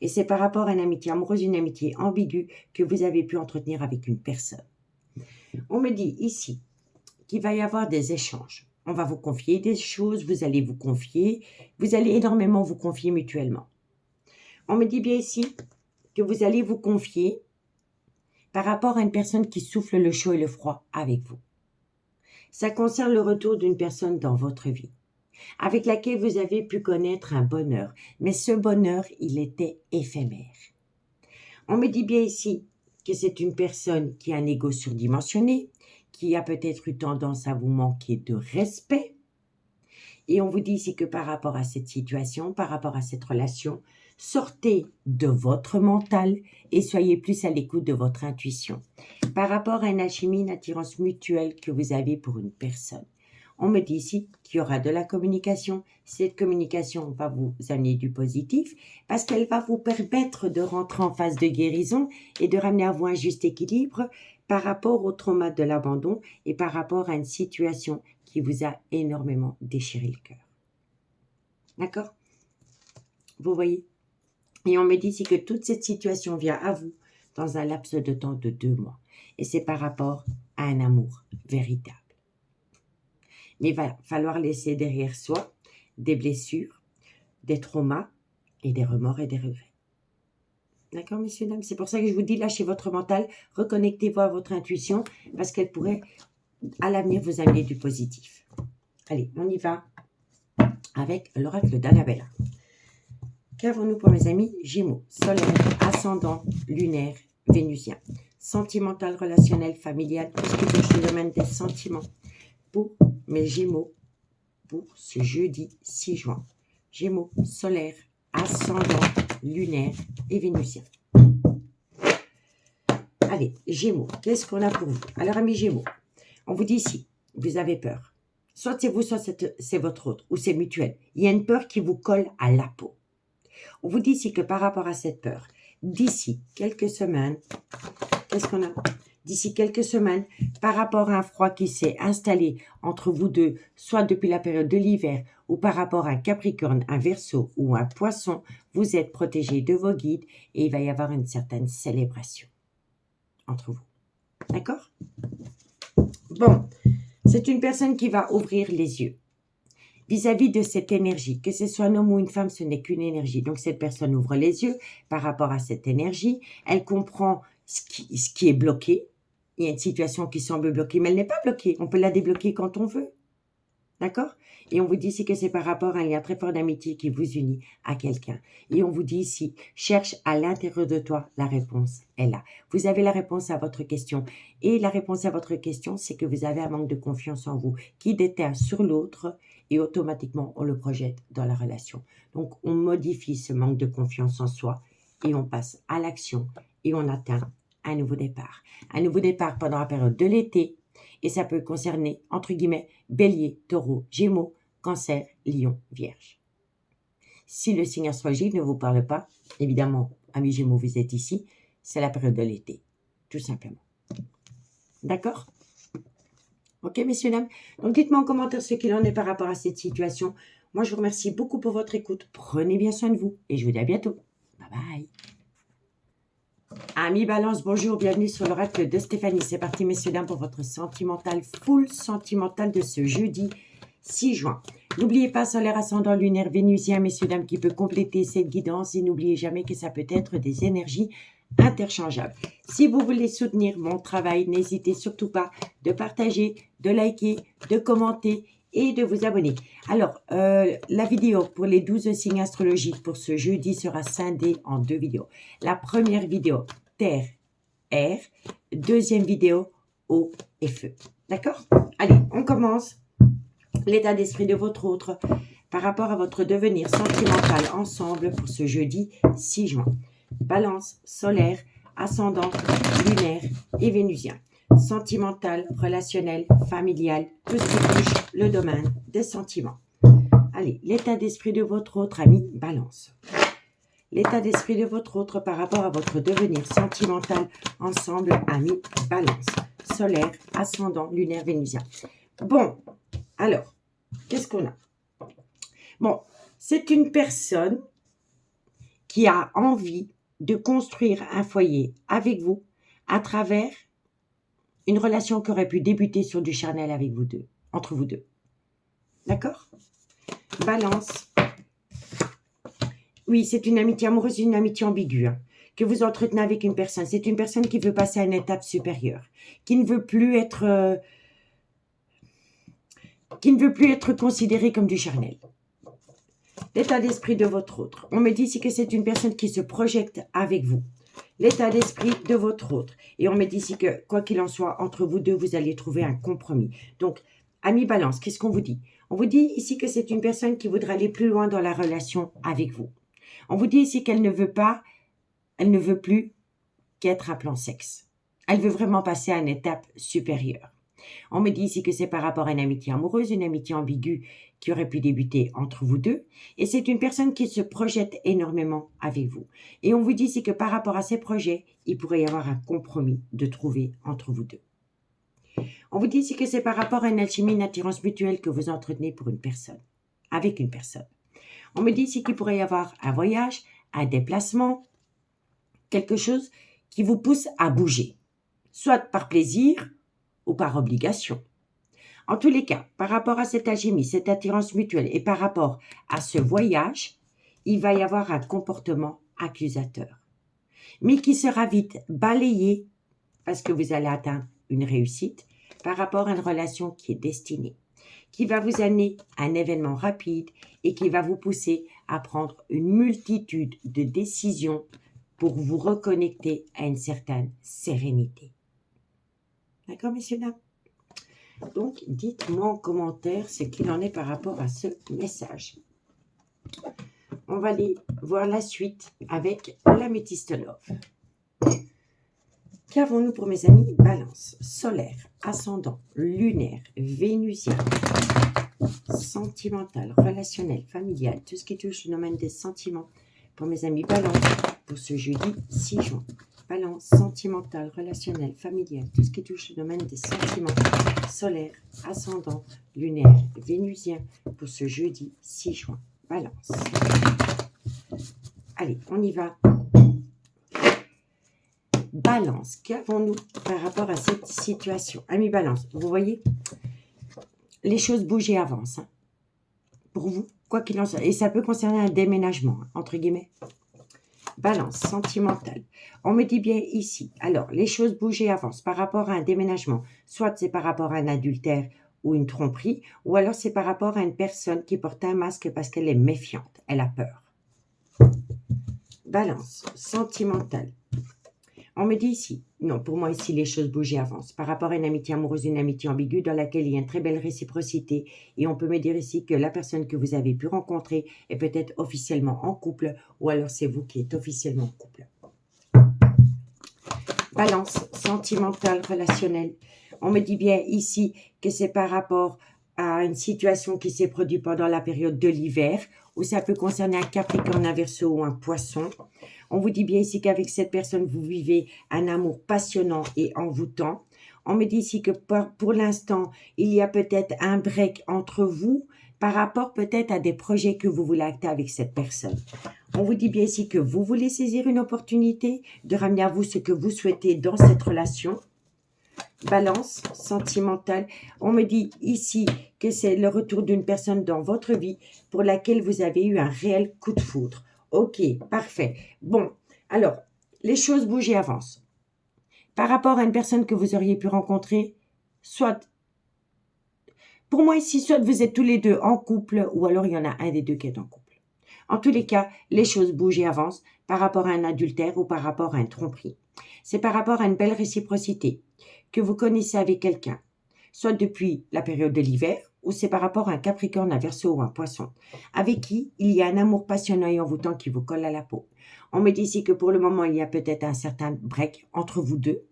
Et c'est par rapport à une amitié amoureuse, une amitié ambiguë que vous avez pu entretenir avec une personne. On me dit ici qu'il va y avoir des échanges. On va vous confier des choses, vous allez vous confier, vous allez énormément vous confier mutuellement. On me dit bien ici que vous allez vous confier par rapport à une personne qui souffle le chaud et le froid avec vous. Ça concerne le retour d'une personne dans votre vie, avec laquelle vous avez pu connaître un bonheur, mais ce bonheur, il était éphémère. On me dit bien ici que c'est une personne qui a un ego surdimensionné, qui a peut-être eu tendance à vous manquer de respect. Et on vous dit ici que par rapport à cette situation, par rapport à cette relation, sortez de votre mental et soyez plus à l'écoute de votre intuition. Par rapport à une alchimie, une attirance mutuelle que vous avez pour une personne. On me dit ici qu'il y aura de la communication. Cette communication va vous amener du positif parce qu'elle va vous permettre de rentrer en phase de guérison et de ramener à vous un juste équilibre par rapport au trauma de l'abandon et par rapport à une situation qui vous a énormément déchiré le cœur. D'accord? Vous voyez? Et on me dit ici que toute cette situation vient à vous dans un laps de temps de 2 mois. Et c'est par rapport à un amour véritable. Mais il va falloir laisser derrière soi des blessures, des traumas et des remords et des regrets. D'accord, messieurs, dames? C'est pour ça que je vous dis, lâchez votre mental, reconnectez-vous à votre intuition, parce qu'elle pourrait, à l'avenir, vous amener du positif. Allez, on y va avec l'oracle d'Annabella. Qu'avons-nous pour mes amis Gémeaux, solaire, ascendant, lunaire, vénusien, sentimental, relationnel, familial, tout ce qui touche le domaine des sentiments. Pour mes Gémeaux, pour ce jeudi 6 juin. Gémeaux, solaire, ascendant, lunaire et vénusien. Allez, Gémeaux, qu'est-ce qu'on a pour vous? Alors, amis Gémeaux, on vous dit ici, vous avez peur. Soit c'est vous, soit c'est votre autre, ou c'est mutuel. Il y a une peur qui vous colle à la peau. On vous dit ici que par rapport à cette peur, d'ici quelques semaines, qu'est-ce qu'on a? D'ici quelques semaines, par rapport à un froid qui s'est installé entre vous deux, soit depuis la période de l'hiver, ou par rapport à un Capricorne, un Verseau ou un Poisson, vous êtes protégé de vos guides et il va y avoir une certaine célébration entre vous. D'accord? Bon, c'est une personne qui va ouvrir les yeux vis-à-vis de cette énergie. Que ce soit un homme ou une femme, ce n'est qu'une énergie. Donc, cette personne ouvre les yeux par rapport à cette énergie. Elle comprend ce qui est bloqué. Il y a une situation qui semble bloquée, mais elle n'est pas bloquée. On peut la débloquer quand on veut. D'accord? Et on vous dit ici que c'est par rapport à un lien très fort d'amitié qui vous unit à quelqu'un. Et on vous dit ici, cherche à l'intérieur de toi, la réponse est là. Vous avez la réponse à votre question. Et la réponse à votre question, c'est que vous avez un manque de confiance en vous qui déteint sur l'autre et automatiquement, on le projette dans la relation. Donc, on modifie ce manque de confiance en soi et on passe à l'action et on atteint un nouveau départ. Un nouveau départ pendant la période de l'été. Et ça peut concerner, entre guillemets, Bélier, Taureau, Gémeaux, Cancer, Lion, Vierge. Si le signe astrologique ne vous parle pas, évidemment, amis Gémeaux, vous êtes ici, c'est la période de l'été, tout simplement. D'accord? Ok, messieurs, dames? Donc, dites-moi en commentaire ce qu'il en est par rapport à cette situation. Moi, je vous remercie beaucoup pour votre écoute. Prenez bien soin de vous et je vous dis à bientôt. Bye bye. Amis Balance, bonjour, bienvenue sur l'oracle de Stéphanie. C'est parti, messieurs, dames, pour votre sentimental, full sentimental de ce jeudi 6 juin. N'oubliez pas, solaire, ascendant, lunaire, vénusien, messieurs, dames, qui peut compléter cette guidance. Et n'oubliez jamais que ça peut être des énergies interchangeables. Si vous voulez soutenir mon travail, n'hésitez surtout pas de partager, de liker, de commenter et de vous abonner. Alors, la vidéo pour les 12 signes astrologiques pour ce jeudi sera scindée en 2 vidéos. La première vidéo, Terre, Air. Deuxième vidéo, Eau et Feu. D'accord? Allez, on commence. L'état d'esprit de votre autre par rapport à votre devenir sentimental ensemble pour ce jeudi 6 juin. Balance, solaire, ascendant, lunaire et vénusien. Sentimental, relationnel, familial, tout ce qui touche le domaine des sentiments. Allez, l'état d'esprit de votre autre ami, Balance. L'état d'esprit de votre autre par rapport à votre devenir sentimental ensemble, ami, Balance. Solaire, ascendant, lunaire, vénusien. Bon, alors, qu'est-ce qu'on a? Bon, c'est une personne qui a envie de construire un foyer avec vous à travers une relation qui aurait pu débuter sur du charnel avec vous deux, entre vous deux. D'accord? Balance. Oui, c'est une amitié amoureuse, une amitié ambiguë que vous entretenez avec une personne. C'est une personne qui veut passer à une étape supérieure, qui ne veut plus être considérée comme du charnel. L'état d'esprit de votre autre. On me dit ici que c'est une personne qui se projette avec vous. L'état d'esprit de votre autre. Et on me dit ici que, quoi qu'il en soit, entre vous deux, vous allez trouver un compromis. Donc, ami Balance, qu'est-ce qu'on vous dit? On vous dit ici que c'est une personne qui voudra aller plus loin dans la relation avec vous. On vous dit ici qu'elle ne veut plus qu'être à plan sexe. Elle veut vraiment passer à une étape supérieure. On me dit ici que c'est par rapport à une amitié amoureuse, une amitié ambiguë qui aurait pu débuter entre vous deux. Et c'est une personne qui se projette énormément avec vous. Et on vous dit ici que par rapport à ces projets, il pourrait y avoir un compromis de trouver entre vous deux. On vous dit ici que c'est par rapport à une alchimie, une attirance mutuelle que vous entretenez pour une personne, avec une personne. On me dit ici qu'il pourrait y avoir un voyage, un déplacement, quelque chose qui vous pousse à bouger, soit par plaisir ou par obligation. En tous les cas, par rapport à cette alchimie, cette attirance mutuelle et par rapport à ce voyage, il va y avoir un comportement accusateur, mais qui sera vite balayé parce que vous allez atteindre une réussite par rapport à une relation qui est destinée, qui va vous amener à un événement rapide et qui va vous pousser à prendre une multitude de décisions pour vous reconnecter à une certaine sérénité. D'accord, messieurs, dames? Donc, dites-moi en commentaire ce qu'il en est par rapport à ce message. On va aller voir la suite avec l'améthyste love. Qu'avons-nous pour mes amis Balance, solaire, ascendant, lunaire, vénusien, sentimental, relationnel, familial, tout ce qui touche le domaine des sentiments pour mes amis Balance pour ce jeudi 6 juin. Balance, sentimental, relationnel, familial, tout ce qui touche le domaine des sentiments, solaire, ascendant, lunaire, vénusien pour ce jeudi 6 juin. Balance. Allez, on y va. Balance, qu'avons-nous par rapport à cette situation? Amis Balance, vous voyez, les choses bougent et avancent. Hein, pour vous, quoi qu'il en soit. Et ça peut concerner un déménagement, entre guillemets. Balance, sentimentale. On me dit bien ici. Alors, les choses bougent et avancent par rapport à un déménagement. Soit c'est par rapport à un adultère ou une tromperie, ou alors c'est par rapport à une personne qui porte un masque parce qu'elle est méfiante. Elle a peur. Balance, sentimentale. On me dit ici, non, pour moi ici, les choses bougent et avancent. Par rapport à une amitié amoureuse, une amitié ambiguë dans laquelle il y a une très belle réciprocité. Et on peut me dire ici que la personne que vous avez pu rencontrer est peut-être officiellement en couple ou alors c'est vous qui êtes officiellement en couple. Balance, sentimentale, relationnelle. On me dit bien ici que c'est par rapport à une situation qui s'est produite pendant la période de l'hiver ou ça peut concerner un Capricorne, un Verseau ou un Poisson. On vous dit bien ici qu'avec cette personne, vous vivez un amour passionnant et envoûtant. On me dit ici que pour l'instant, il y a peut-être un break entre vous par rapport peut-être à des projets que vous voulez acter avec cette personne. On vous dit bien ici que vous voulez saisir une opportunité de ramener à vous ce que vous souhaitez dans cette relation. Balance, sentimentale. On me dit ici que c'est le retour d'une personne dans votre vie pour laquelle vous avez eu un réel coup de foudre. Ok, parfait. Bon, alors, les choses bougent et avancent. Par rapport à une personne que vous auriez pu rencontrer, soit, pour moi ici, soit vous êtes tous les deux en couple, ou alors il y en a un des deux qui est en couple. En tous les cas, les choses bougent et avancent par rapport à un adultère ou par rapport à une tromperie. C'est par rapport à une belle réciprocité que vous connaissez avec quelqu'un, soit depuis la période de l'hiver, ou c'est par rapport à un Capricorne, un Verseau ou un Poisson, avec qui il y a un amour passionnant et envoûtant qui vous colle à la peau. On me dit ici que pour le moment, il y a peut-être un certain break entre vous deux,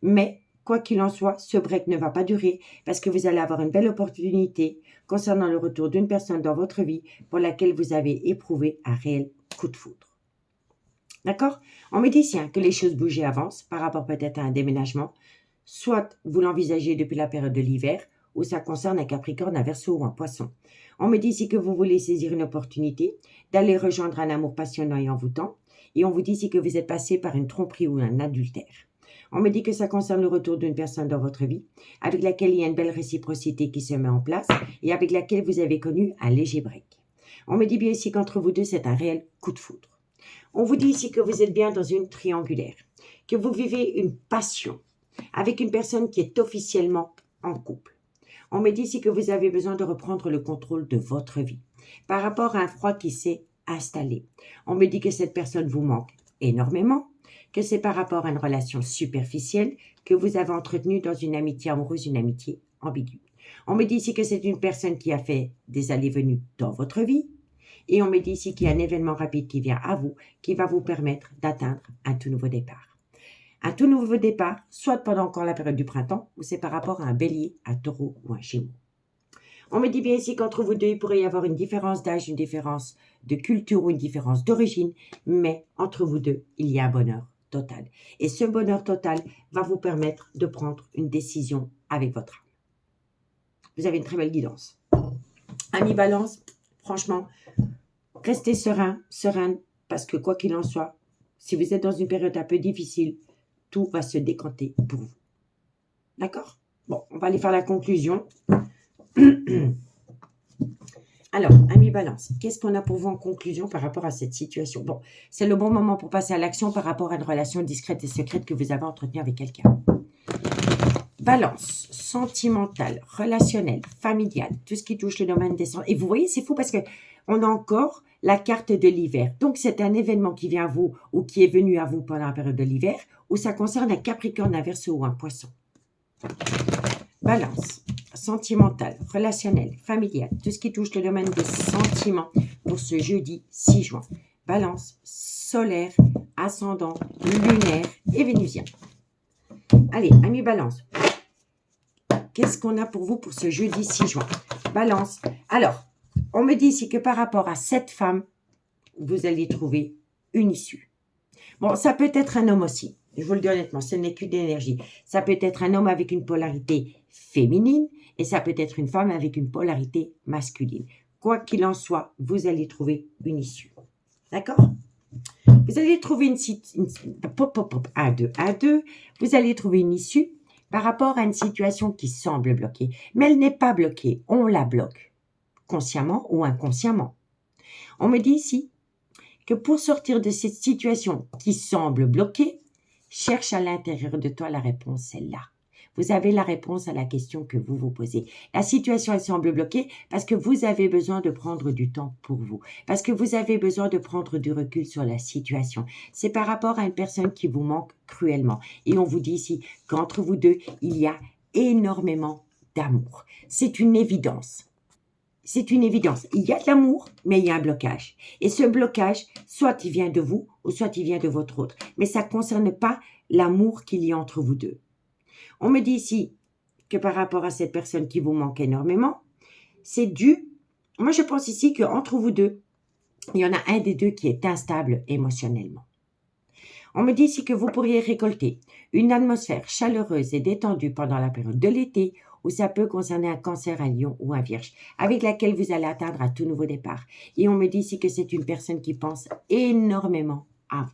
mais quoi qu'il en soit, ce break ne va pas durer parce que vous allez avoir une belle opportunité concernant le retour d'une personne dans votre vie pour laquelle vous avez éprouvé un réel coup de foudre. D'accord? On me dit ici que les choses bougent et avancent par rapport peut-être à un déménagement, soit vous l'envisagez depuis la période de l'hiver, ou ça concerne un Capricorne, un Verseau ou un Poisson. On me dit ici que vous voulez saisir une opportunité, d'aller rejoindre un amour passionnant et envoûtant. Et on vous dit ici que vous êtes passé par une tromperie ou un adultère. On me dit que ça concerne le retour d'une personne dans votre vie, avec laquelle il y a une belle réciprocité qui se met en place et avec laquelle vous avez connu un léger break. On me dit bien ici qu'entre vous deux, c'est un réel coup de foudre. On vous dit ici que vous êtes bien dans une triangulaire, que vous vivez une passion avec une personne qui est officiellement en couple. On me dit ici que vous avez besoin de reprendre le contrôle de votre vie par rapport à un froid qui s'est installé. On me dit que cette personne vous manque énormément, que c'est par rapport à une relation superficielle que vous avez entretenue dans une amitié amoureuse, une amitié ambiguë. On me dit ici que c'est une personne qui a fait des allées-venues dans votre vie. Et on me dit ici qu'il y a un événement rapide qui vient à vous, qui va vous permettre d'atteindre un tout nouveau départ. Un tout nouveau départ, soit pendant encore la période du printemps, ou c'est par rapport à un bélier, un taureau ou un gémeaux. On me dit bien ici qu'entre vous deux, il pourrait y avoir une différence d'âge, une différence de culture ou une différence d'origine, mais entre vous deux, il y a un bonheur total. Et ce bonheur total va vous permettre de prendre une décision avec votre âme. Vous avez une très belle guidance. Ami Balance, franchement, restez serein, sereine, parce que quoi qu'il en soit, si vous êtes dans une période un peu difficile, tout va se décanter pour vous. D'accord? Bon, on va aller faire la conclusion. Alors, Ami Balance, qu'est-ce qu'on a pour vous en conclusion par rapport à cette situation? Bon, c'est le bon moment pour passer à l'action par rapport à une relation discrète et secrète que vous avez entretenue avec quelqu'un. Balance, sentimentale, relationnelle, familiale, tout ce qui touche le domaine des sens. Et vous voyez, c'est fou parce que on a encore la carte de l'hiver. Donc, c'est un événement qui vient à vous ou qui est venu à vous pendant la période de l'hiver ou ça concerne un Capricorne, un Verseau ou un Poisson. Balance, sentimentale, relationnelle, familiale, tout ce qui touche le domaine des sentiments pour ce jeudi 6 juin. Balance, solaire, ascendant, lunaire et vénusien. Allez, Ami Balance, qu'est-ce qu'on a pour vous pour ce jeudi 6 juin? Balance, alors, on me dit ici que par rapport à cette femme, vous allez trouver une issue. Bon, ça peut être un homme aussi. Je vous le dis honnêtement, ce n'est qu'une énergie. Ça peut être un homme avec une polarité féminine et ça peut être une femme avec une polarité masculine. Quoi qu'il en soit, vous allez trouver une issue. D'accord? Vous allez trouver un, deux. Vous allez trouver une issue par rapport à une situation qui semble bloquée. Mais elle n'est pas bloquée. On la bloque. Consciemment ou inconsciemment. On me dit ici que pour sortir de cette situation qui semble bloquée, cherche à l'intérieur de toi la réponse, c'est là. Vous avez la réponse à la question que vous vous posez. La situation, elle semble bloquée parce que vous avez besoin de prendre du temps pour vous. Parce que vous avez besoin de prendre du recul sur la situation. C'est par rapport à une personne qui vous manque cruellement. Et on vous dit ici qu'entre vous deux, il y a énormément d'amour. C'est une évidence. C'est une évidence. Il y a de l'amour, mais il y a un blocage. Et ce blocage, soit il vient de vous, ou soit il vient de votre autre. Mais ça ne concerne pas l'amour qu'il y a entre vous deux. On me dit ici que par rapport à cette personne qui vous manque énormément, c'est dû... Moi, je pense ici qu'entre vous deux, il y en a un des deux qui est instable émotionnellement. On me dit ici que vous pourriez récolter une atmosphère chaleureuse et détendue pendant la période de l'été, ou ça peut concerner un Cancer, un Lion ou un Vierge, avec laquelle vous allez atteindre un tout nouveau départ. Et on me dit ici que c'est une personne qui pense énormément à vous.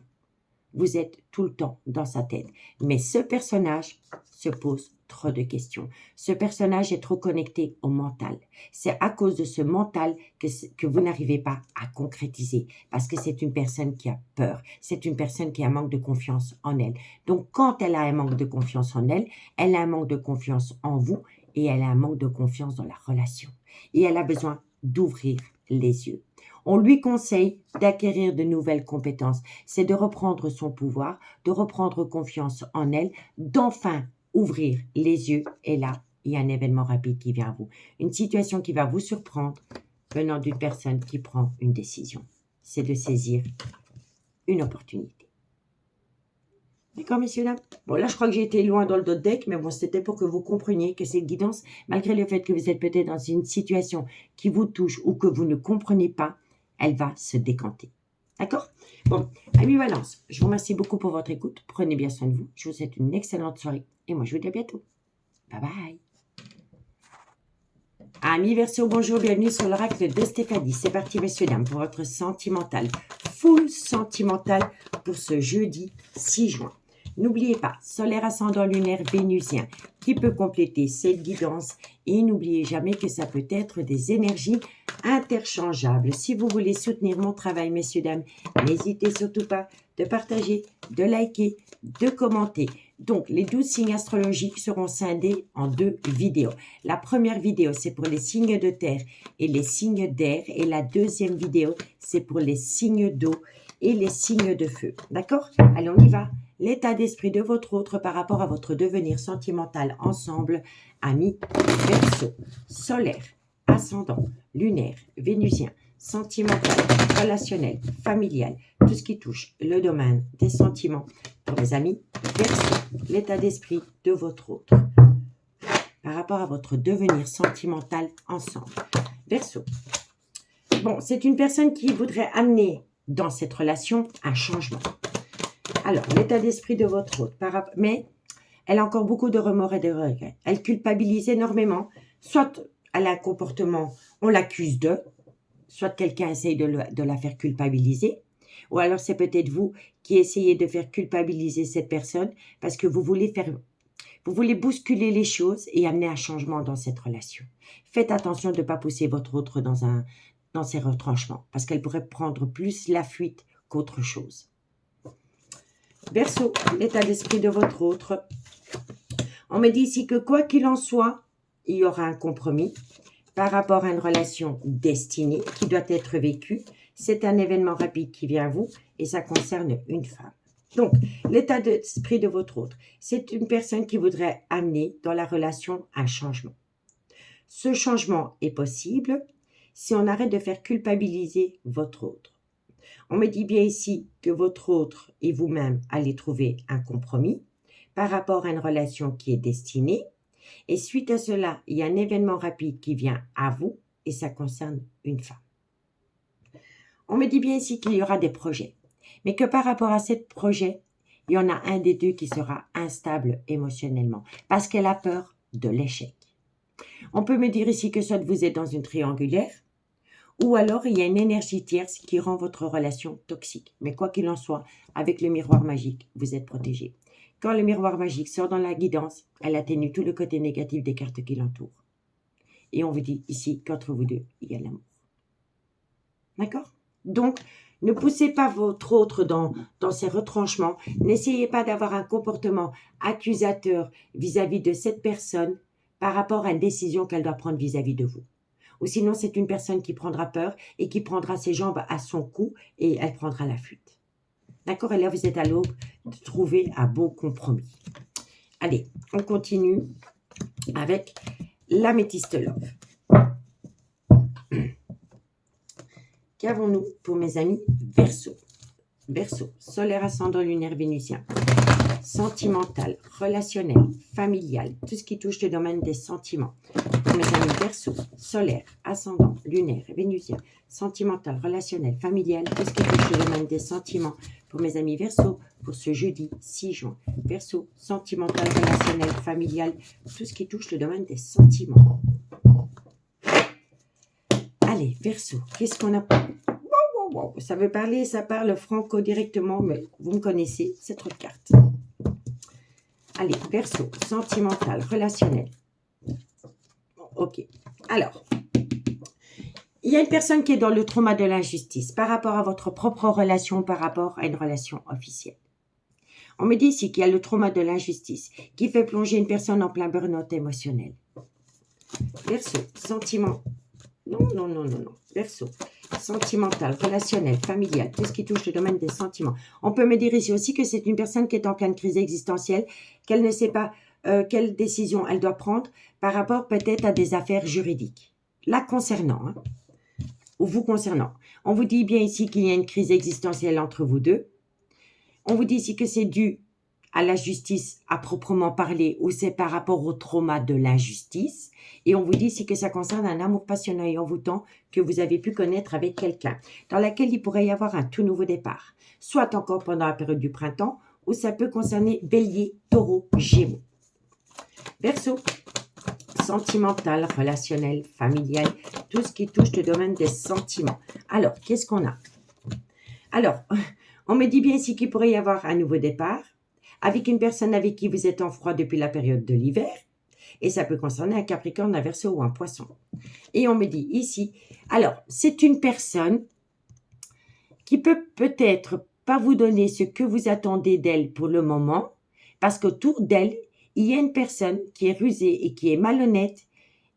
Vous êtes tout le temps dans sa tête. Mais ce personnage se pose trop de questions. Ce personnage est trop connecté au mental. C'est à cause de ce mental que vous n'arrivez pas à concrétiser. Parce que c'est une personne qui a peur. C'est une personne qui a un manque de confiance en elle. Donc, quand elle a un manque de confiance en elle, elle a un manque de confiance en vous et elle a un manque de confiance dans la relation. Et elle a besoin d'ouvrir les yeux. On lui conseille d'acquérir de nouvelles compétences. C'est de reprendre son pouvoir, de reprendre confiance en elle, d'enfin ouvrir les yeux. Et là, il y a un événement rapide qui vient à vous. Une situation qui va vous surprendre venant d'une personne qui prend une décision. C'est de saisir une opportunité. D'accord, messieurs, dames? Bon, là, je crois que j'ai été loin dans le dot deck, mais bon, c'était pour que vous compreniez que cette guidance, malgré le fait que vous êtes peut-être dans une situation qui vous touche ou que vous ne comprenez pas, elle va se décanter. D'accord? Bon, Amis Balance, je vous remercie beaucoup pour votre écoute. Prenez bien soin de vous. Je vous souhaite une excellente soirée et moi, je vous dis à bientôt. Bye bye. Amis Verseau, bonjour, bienvenue sur l'oracle de Stéphanie. C'est parti, messieurs, dames, pour votre sentimental, full sentimental pour ce jeudi 6 juin. N'oubliez pas, solaire ascendant lunaire vénusien qui peut compléter cette guidance et n'oubliez jamais que ça peut être des énergies interchangeables. Si vous voulez soutenir mon travail, messieurs, dames, n'hésitez surtout pas de partager, de liker, de commenter. Donc, les 12 signes astrologiques seront scindés en 2 vidéos. La première vidéo, c'est pour les signes de terre et les signes d'air. Et la deuxième vidéo, c'est pour les signes d'eau et les signes de feu. D'accord? Allez, on y va. L'état d'esprit de votre autre par rapport à votre devenir sentimental ensemble, amis Verseau, solaire, ascendant, lunaire, vénusien, sentimental, relationnel, familial, tout ce qui touche le domaine des sentiments pour les amis Verseau, l'état d'esprit de votre autre par rapport à votre devenir sentimental ensemble. Verseau. Bon, c'est une personne qui voudrait amener dans cette relation un changement. Alors, l'état d'esprit de votre autre, mais elle a encore beaucoup de remords et de regrets. Elle culpabilise énormément. Soit elle a un comportement, on l'accuse de, soit quelqu'un essaye de la faire culpabiliser, ou alors c'est peut-être vous qui essayez de faire culpabiliser cette personne parce que vous voulez bousculer les choses et amener un changement dans cette relation. Faites attention de ne pas pousser votre autre dans ses retranchements parce qu'elle pourrait prendre plus la fuite qu'autre chose. Verseau, l'état d'esprit de votre autre. On me dit ici que quoi qu'il en soit, il y aura un compromis par rapport à une relation destinée qui doit être vécue. C'est un événement rapide qui vient à vous et ça concerne une femme. Donc, l'état d'esprit de votre autre, c'est une personne qui voudrait amener dans la relation un changement. Ce changement est possible si on arrête de faire culpabiliser votre autre. On me dit bien ici que votre autre et vous-même allez trouver un compromis par rapport à une relation qui est destinée. Et suite à cela, il y a un événement rapide qui vient à vous et ça concerne une femme. On me dit bien ici qu'il y aura des projets, mais que par rapport à ces projets, il y en a un des deux qui sera instable émotionnellement parce qu'elle a peur de l'échec. On peut me dire ici que soit vous êtes dans une triangulaire, ou alors il y a une énergie tierce qui rend votre relation toxique. Mais quoi qu'il en soit, avec le miroir magique, vous êtes protégé. Quand le miroir magique sort dans la guidance, elle atténue tout le côté négatif des cartes qui l'entourent. Et on vous dit ici qu'entre vous deux, il y a l'amour. D'accord? Donc, ne poussez pas votre autre dans ces retranchements. N'essayez pas d'avoir un comportement accusateur vis-à-vis de cette personne par rapport à une décision qu'elle doit prendre vis-à-vis de vous. Ou sinon, c'est une personne qui prendra peur et qui prendra ses jambes à son cou et elle prendra la fuite. D'accord? Et là, vous êtes à l'aube de trouver un beau compromis. Allez, on continue avec l'améthyste love. Qu'avons-nous pour mes amis Verseau? Verseau, solaire ascendant lunaire vénusien. Sentimental, relationnel, familial, tout ce qui touche le domaine des sentiments. Pour mes amis Verseau, solaire, ascendant, lunaire, vénusien, sentimental, relationnel, familial, tout ce qui touche le domaine des sentiments. Pour mes amis Verseau, pour ce jeudi 6 juin. Verseau, sentimental, relationnel, familial, tout ce qui touche le domaine des sentiments. Allez, Verseau, qu'est-ce qu'on a? Wow. Ça veut parler, ça parle franco directement, mais vous me connaissez, c'est trop de cartes. Allez, Verseau, sentimental, relationnel. Ok. Alors, il y a une personne qui est dans le trauma de l'injustice par rapport à votre propre relation, par rapport à une relation officielle. On me dit ici qu'il y a le trauma de l'injustice qui fait plonger une personne en plein burn-out émotionnel. Verseau, sentiment. Non. Verseau, sentimental, relationnel, familial, tout ce qui touche le domaine des sentiments. On peut me dire ici aussi que c'est une personne qui est en pleine crise existentielle, qu'elle ne sait pas quelle décision elle doit prendre par rapport peut-être à des affaires juridiques. Là, concernant, ou vous concernant. On vous dit bien ici qu'il y a une crise existentielle entre vous deux. On vous dit ici que c'est dû à la justice à proprement parler ou c'est par rapport au trauma de l'injustice. Et on vous dit ici que ça concerne un amour passionnel et envoûtant que vous avez pu connaître avec quelqu'un, dans laquelle il pourrait y avoir un tout nouveau départ, soit encore pendant la période du printemps, ou ça peut concerner Bélier, Taureau, Gémeaux. Verseau, sentimental, relationnel, familial, tout ce qui touche le domaine des sentiments. Alors, qu'est-ce qu'on a? Alors, on me dit bien ici qu'il pourrait y avoir un nouveau départ avec une personne avec qui vous êtes en froid depuis la période de l'hiver. Et ça peut concerner un Capricorne, un Verseau ou un Poisson. Et on me dit ici, alors, c'est une personne qui peut peut-être pas vous donner ce que vous attendez d'elle pour le moment, parce qu'autour d'elle, il y a une personne qui est rusée et qui est malhonnête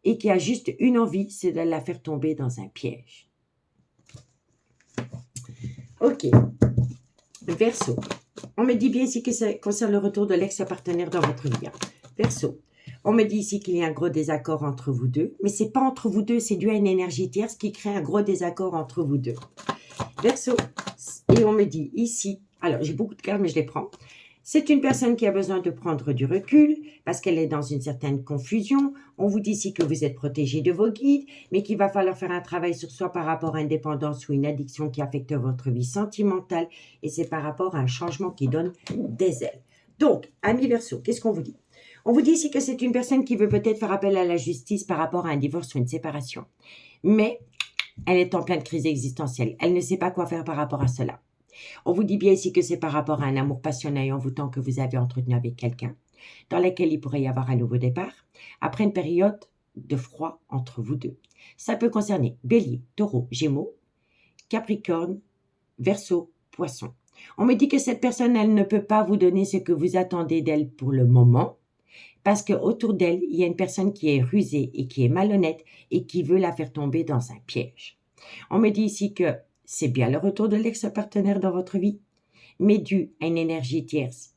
et qui a juste une envie, c'est de la faire tomber dans un piège. Ok. Verseau. On me dit bien ici que ça concerne le retour de l'ex-partenaire dans votre vie. Verseau. On me dit ici qu'il y a un gros désaccord entre vous deux, mais c'est pas entre vous deux, c'est dû à une énergie tierce qui crée un gros désaccord entre vous deux. Verseau. Et on me dit ici, alors j'ai beaucoup de cartes, mais je les prends. C'est une personne qui a besoin de prendre du recul parce qu'elle est dans une certaine confusion. On vous dit ici que vous êtes protégé de vos guides, mais qu'il va falloir faire un travail sur soi par rapport à une dépendance ou une addiction qui affecte votre vie sentimentale. Et c'est par rapport à un changement qui donne des ailes. Donc, ami Verseau, qu'est-ce qu'on vous dit? On vous dit ici que c'est une personne qui veut peut-être faire appel à la justice par rapport à un divorce ou une séparation. Mais elle est en pleine crise existentielle. Elle ne sait pas quoi faire par rapport à cela. On vous dit bien ici que c'est par rapport à un amour passionné et envoûtant que vous avez entretenu avec quelqu'un, dans lequel il pourrait y avoir un nouveau départ, après une période de froid entre vous deux. Ça peut concerner Bélier, Taureau, Gémeaux, Capricorne, Verseau, Poisson. On me dit que cette personne, elle ne peut pas vous donner ce que vous attendez d'elle pour le moment, parce qu'autour d'elle, il y a une personne qui est rusée et qui est malhonnête et qui veut la faire tomber dans un piège. On me dit ici que c'est bien le retour de l'ex-partenaire dans votre vie, mais dû à une énergie tierce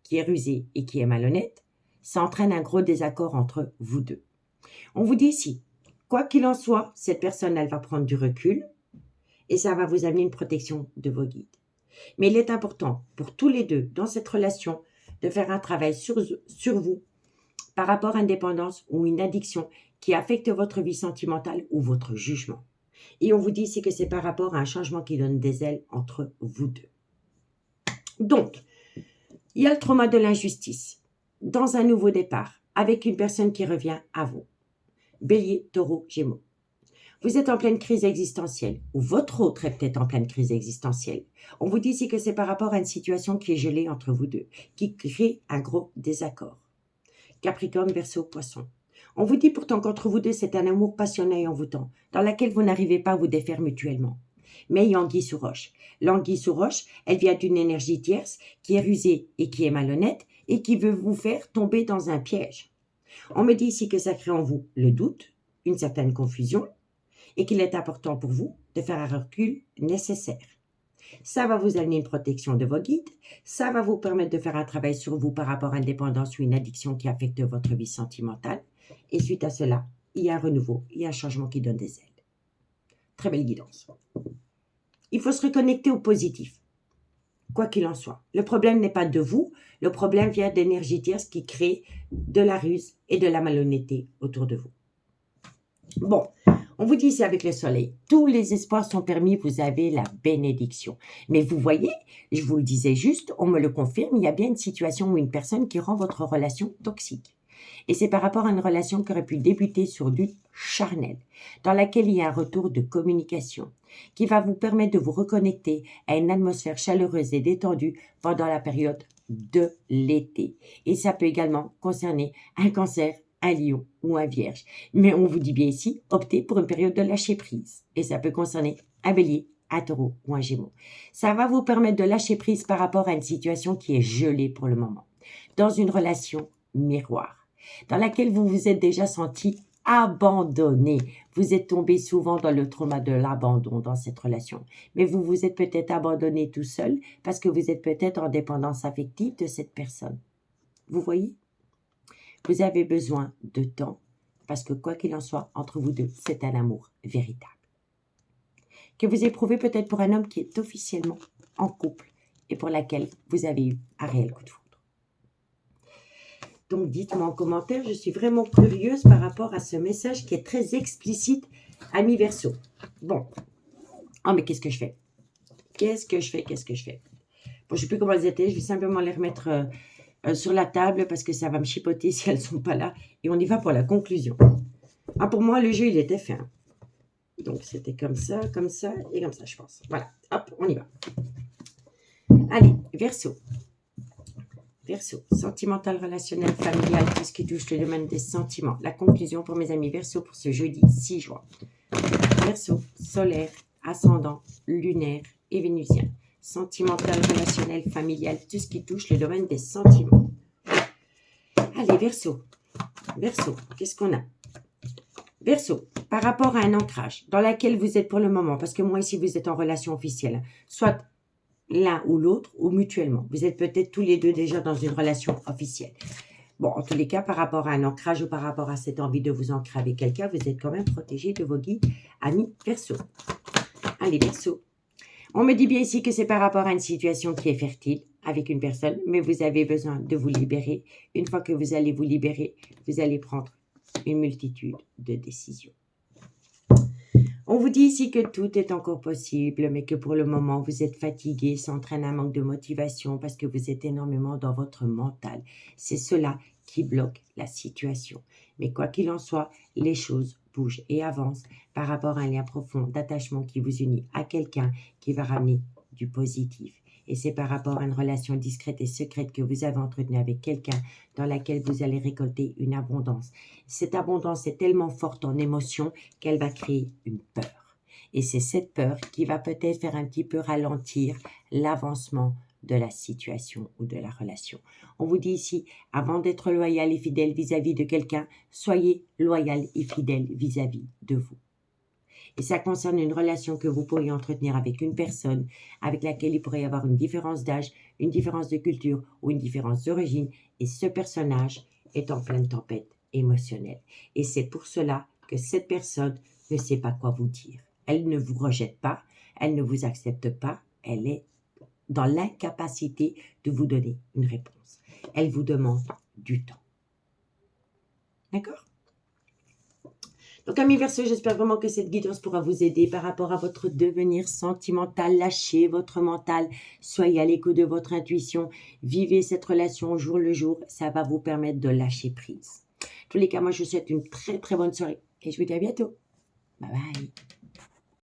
qui est rusée et qui est malhonnête, ça entraîne un gros désaccord entre vous deux. On vous dit ici, quoi qu'il en soit, cette personne, elle va prendre du recul et ça va vous amener une protection de vos guides. Mais il est important pour tous les deux dans cette relation de faire un travail sur vous par rapport à une dépendance ou une addiction qui affecte votre vie sentimentale ou votre jugement. Et on vous dit ici que c'est par rapport à un changement qui donne des ailes entre vous deux. Donc, il y a le trauma de l'injustice dans un nouveau départ avec une personne qui revient à vous. Bélier, Taureau, Gémeaux. Vous êtes en pleine crise existentielle ou votre autre est peut-être en pleine crise existentielle. On vous dit ici que c'est par rapport à une situation qui est gelée entre vous deux, qui crée un gros désaccord. Capricorne, Verseau, Poisson. On vous dit pourtant qu'entre vous deux, c'est un amour passionné et envoûtant, dans lequel vous n'arrivez pas à vous défaire mutuellement. Mais il y a anguille sous roche. L'anguille sous roche, elle vient d'une énergie tierce qui est rusée et qui est malhonnête et qui veut vous faire tomber dans un piège. On me dit ici que ça crée en vous le doute, une certaine confusion, et qu'il est important pour vous de faire un recul nécessaire. Ça va vous amener une protection de vos guides, ça va vous permettre de faire un travail sur vous par rapport à une dépendance ou une addiction qui affecte votre vie sentimentale. Et suite à cela, il y a un renouveau, il y a un changement qui donne des ailes. Très belle guidance. Il faut se reconnecter au positif, quoi qu'il en soit. Le problème n'est pas de vous, le problème vient d'énergie tierce qui crée de la ruse et de la malhonnêteté autour de vous. Bon, on vous dit ici avec le soleil, tous les espoirs sont permis, vous avez la bénédiction. Mais vous voyez, je vous le disais juste, on me le confirme, il y a bien une situation ou une personne qui rend votre relation toxique. Et c'est par rapport à une relation qui aurait pu débuter sur du charnel, dans laquelle il y a un retour de communication, qui va vous permettre de vous reconnecter à une atmosphère chaleureuse et détendue pendant la période de l'été. Et ça peut également concerner un cancer, un lion ou un vierge. Mais on vous dit bien ici, optez pour une période de lâcher prise. Et ça peut concerner un bélier, un taureau ou un gémeau. Ça va vous permettre de lâcher prise par rapport à une situation qui est gelée pour le moment. Dans une relation miroir, dans laquelle vous vous êtes déjà senti abandonné. Vous êtes tombé souvent dans le trauma de l'abandon dans cette relation. Mais vous vous êtes peut-être abandonné tout seul parce que vous êtes peut-être en dépendance affective de cette personne. Vous voyez? Vous avez besoin de temps parce que quoi qu'il en soit, entre vous deux, c'est un amour véritable. Que vous éprouvez peut-être pour un homme qui est officiellement en couple et pour laquelle vous avez eu un réel coup de foudre. Donc, dites-moi en commentaire, je suis vraiment curieuse par rapport à ce message qui est très explicite, ami Verseau. Bon. Oh, mais qu'est-ce que je fais? Qu'est-ce que je fais? Bon, je ne sais plus comment elles étaient, je vais simplement les remettre sur la table parce que ça va me chipoter si elles ne sont pas là. Et on y va pour la conclusion. Ah, pour moi, le jeu, il était fait. Hein. Donc, c'était comme ça et comme ça, je pense. Voilà, hop, on y va. Allez, Verseau. Verseau, sentimental, relationnel, familial, tout ce qui touche le domaine des sentiments. La conclusion pour mes amis Verseau pour ce jeudi 6 juin. Verseau, solaire, ascendant, lunaire et vénusien. Sentimental, relationnel, familial, tout ce qui touche le domaine des sentiments. Allez, Verseau. Verseau, qu'est-ce qu'on a? Verseau, par rapport à un ancrage dans lequel vous êtes pour le moment, parce que moi ici vous êtes en relation officielle, soit l'un ou l'autre ou mutuellement. Vous êtes peut-être tous les deux déjà dans une relation officielle. Bon, en tous les cas, par rapport à un ancrage ou par rapport à cette envie de vous ancrer avec quelqu'un, vous êtes quand même protégé de vos guides, amis Verseau. Allez, Verseau. On me dit bien ici que c'est par rapport à une situation qui est fertile avec une personne, mais vous avez besoin de vous libérer. Une fois que vous allez vous libérer, vous allez prendre une multitude de décisions. On vous dit ici que tout est encore possible, mais que pour le moment, vous êtes fatigué, ça entraîne un manque de motivation parce que vous êtes énormément dans votre mental. C'est cela qui bloque la situation. Mais quoi qu'il en soit, les choses bougent et avancent par rapport à un lien profond d'attachement qui vous unit à quelqu'un qui va ramener du positif. Et c'est par rapport à une relation discrète et secrète que vous avez entretenue avec quelqu'un dans laquelle vous allez récolter une abondance. Cette abondance est tellement forte en émotion qu'elle va créer une peur. Et c'est cette peur qui va peut-être faire un petit peu ralentir l'avancement de la situation ou de la relation. On vous dit ici, avant d'être loyal et fidèle vis-à-vis de quelqu'un, soyez loyal et fidèle vis-à-vis de vous. Et ça concerne une relation que vous pourriez entretenir avec une personne avec laquelle il pourrait y avoir une différence d'âge, une différence de culture ou une différence d'origine. Et ce personnage est en pleine tempête émotionnelle. Et c'est pour cela que cette personne ne sait pas quoi vous dire. Elle ne vous rejette pas, elle ne vous accepte pas, elle est dans l'incapacité de vous donner une réponse. Elle vous demande du temps. D'accord ? Donc, amis Verseau, j'espère vraiment que cette guidance pourra vous aider par rapport à votre devenir sentimental. Lâchez votre mental, soyez à l'écoute de votre intuition, vivez cette relation jour le jour, ça va vous permettre de lâcher prise. En tous les cas, moi, je vous souhaite une très très bonne soirée et je vous dis à bientôt. Bye bye.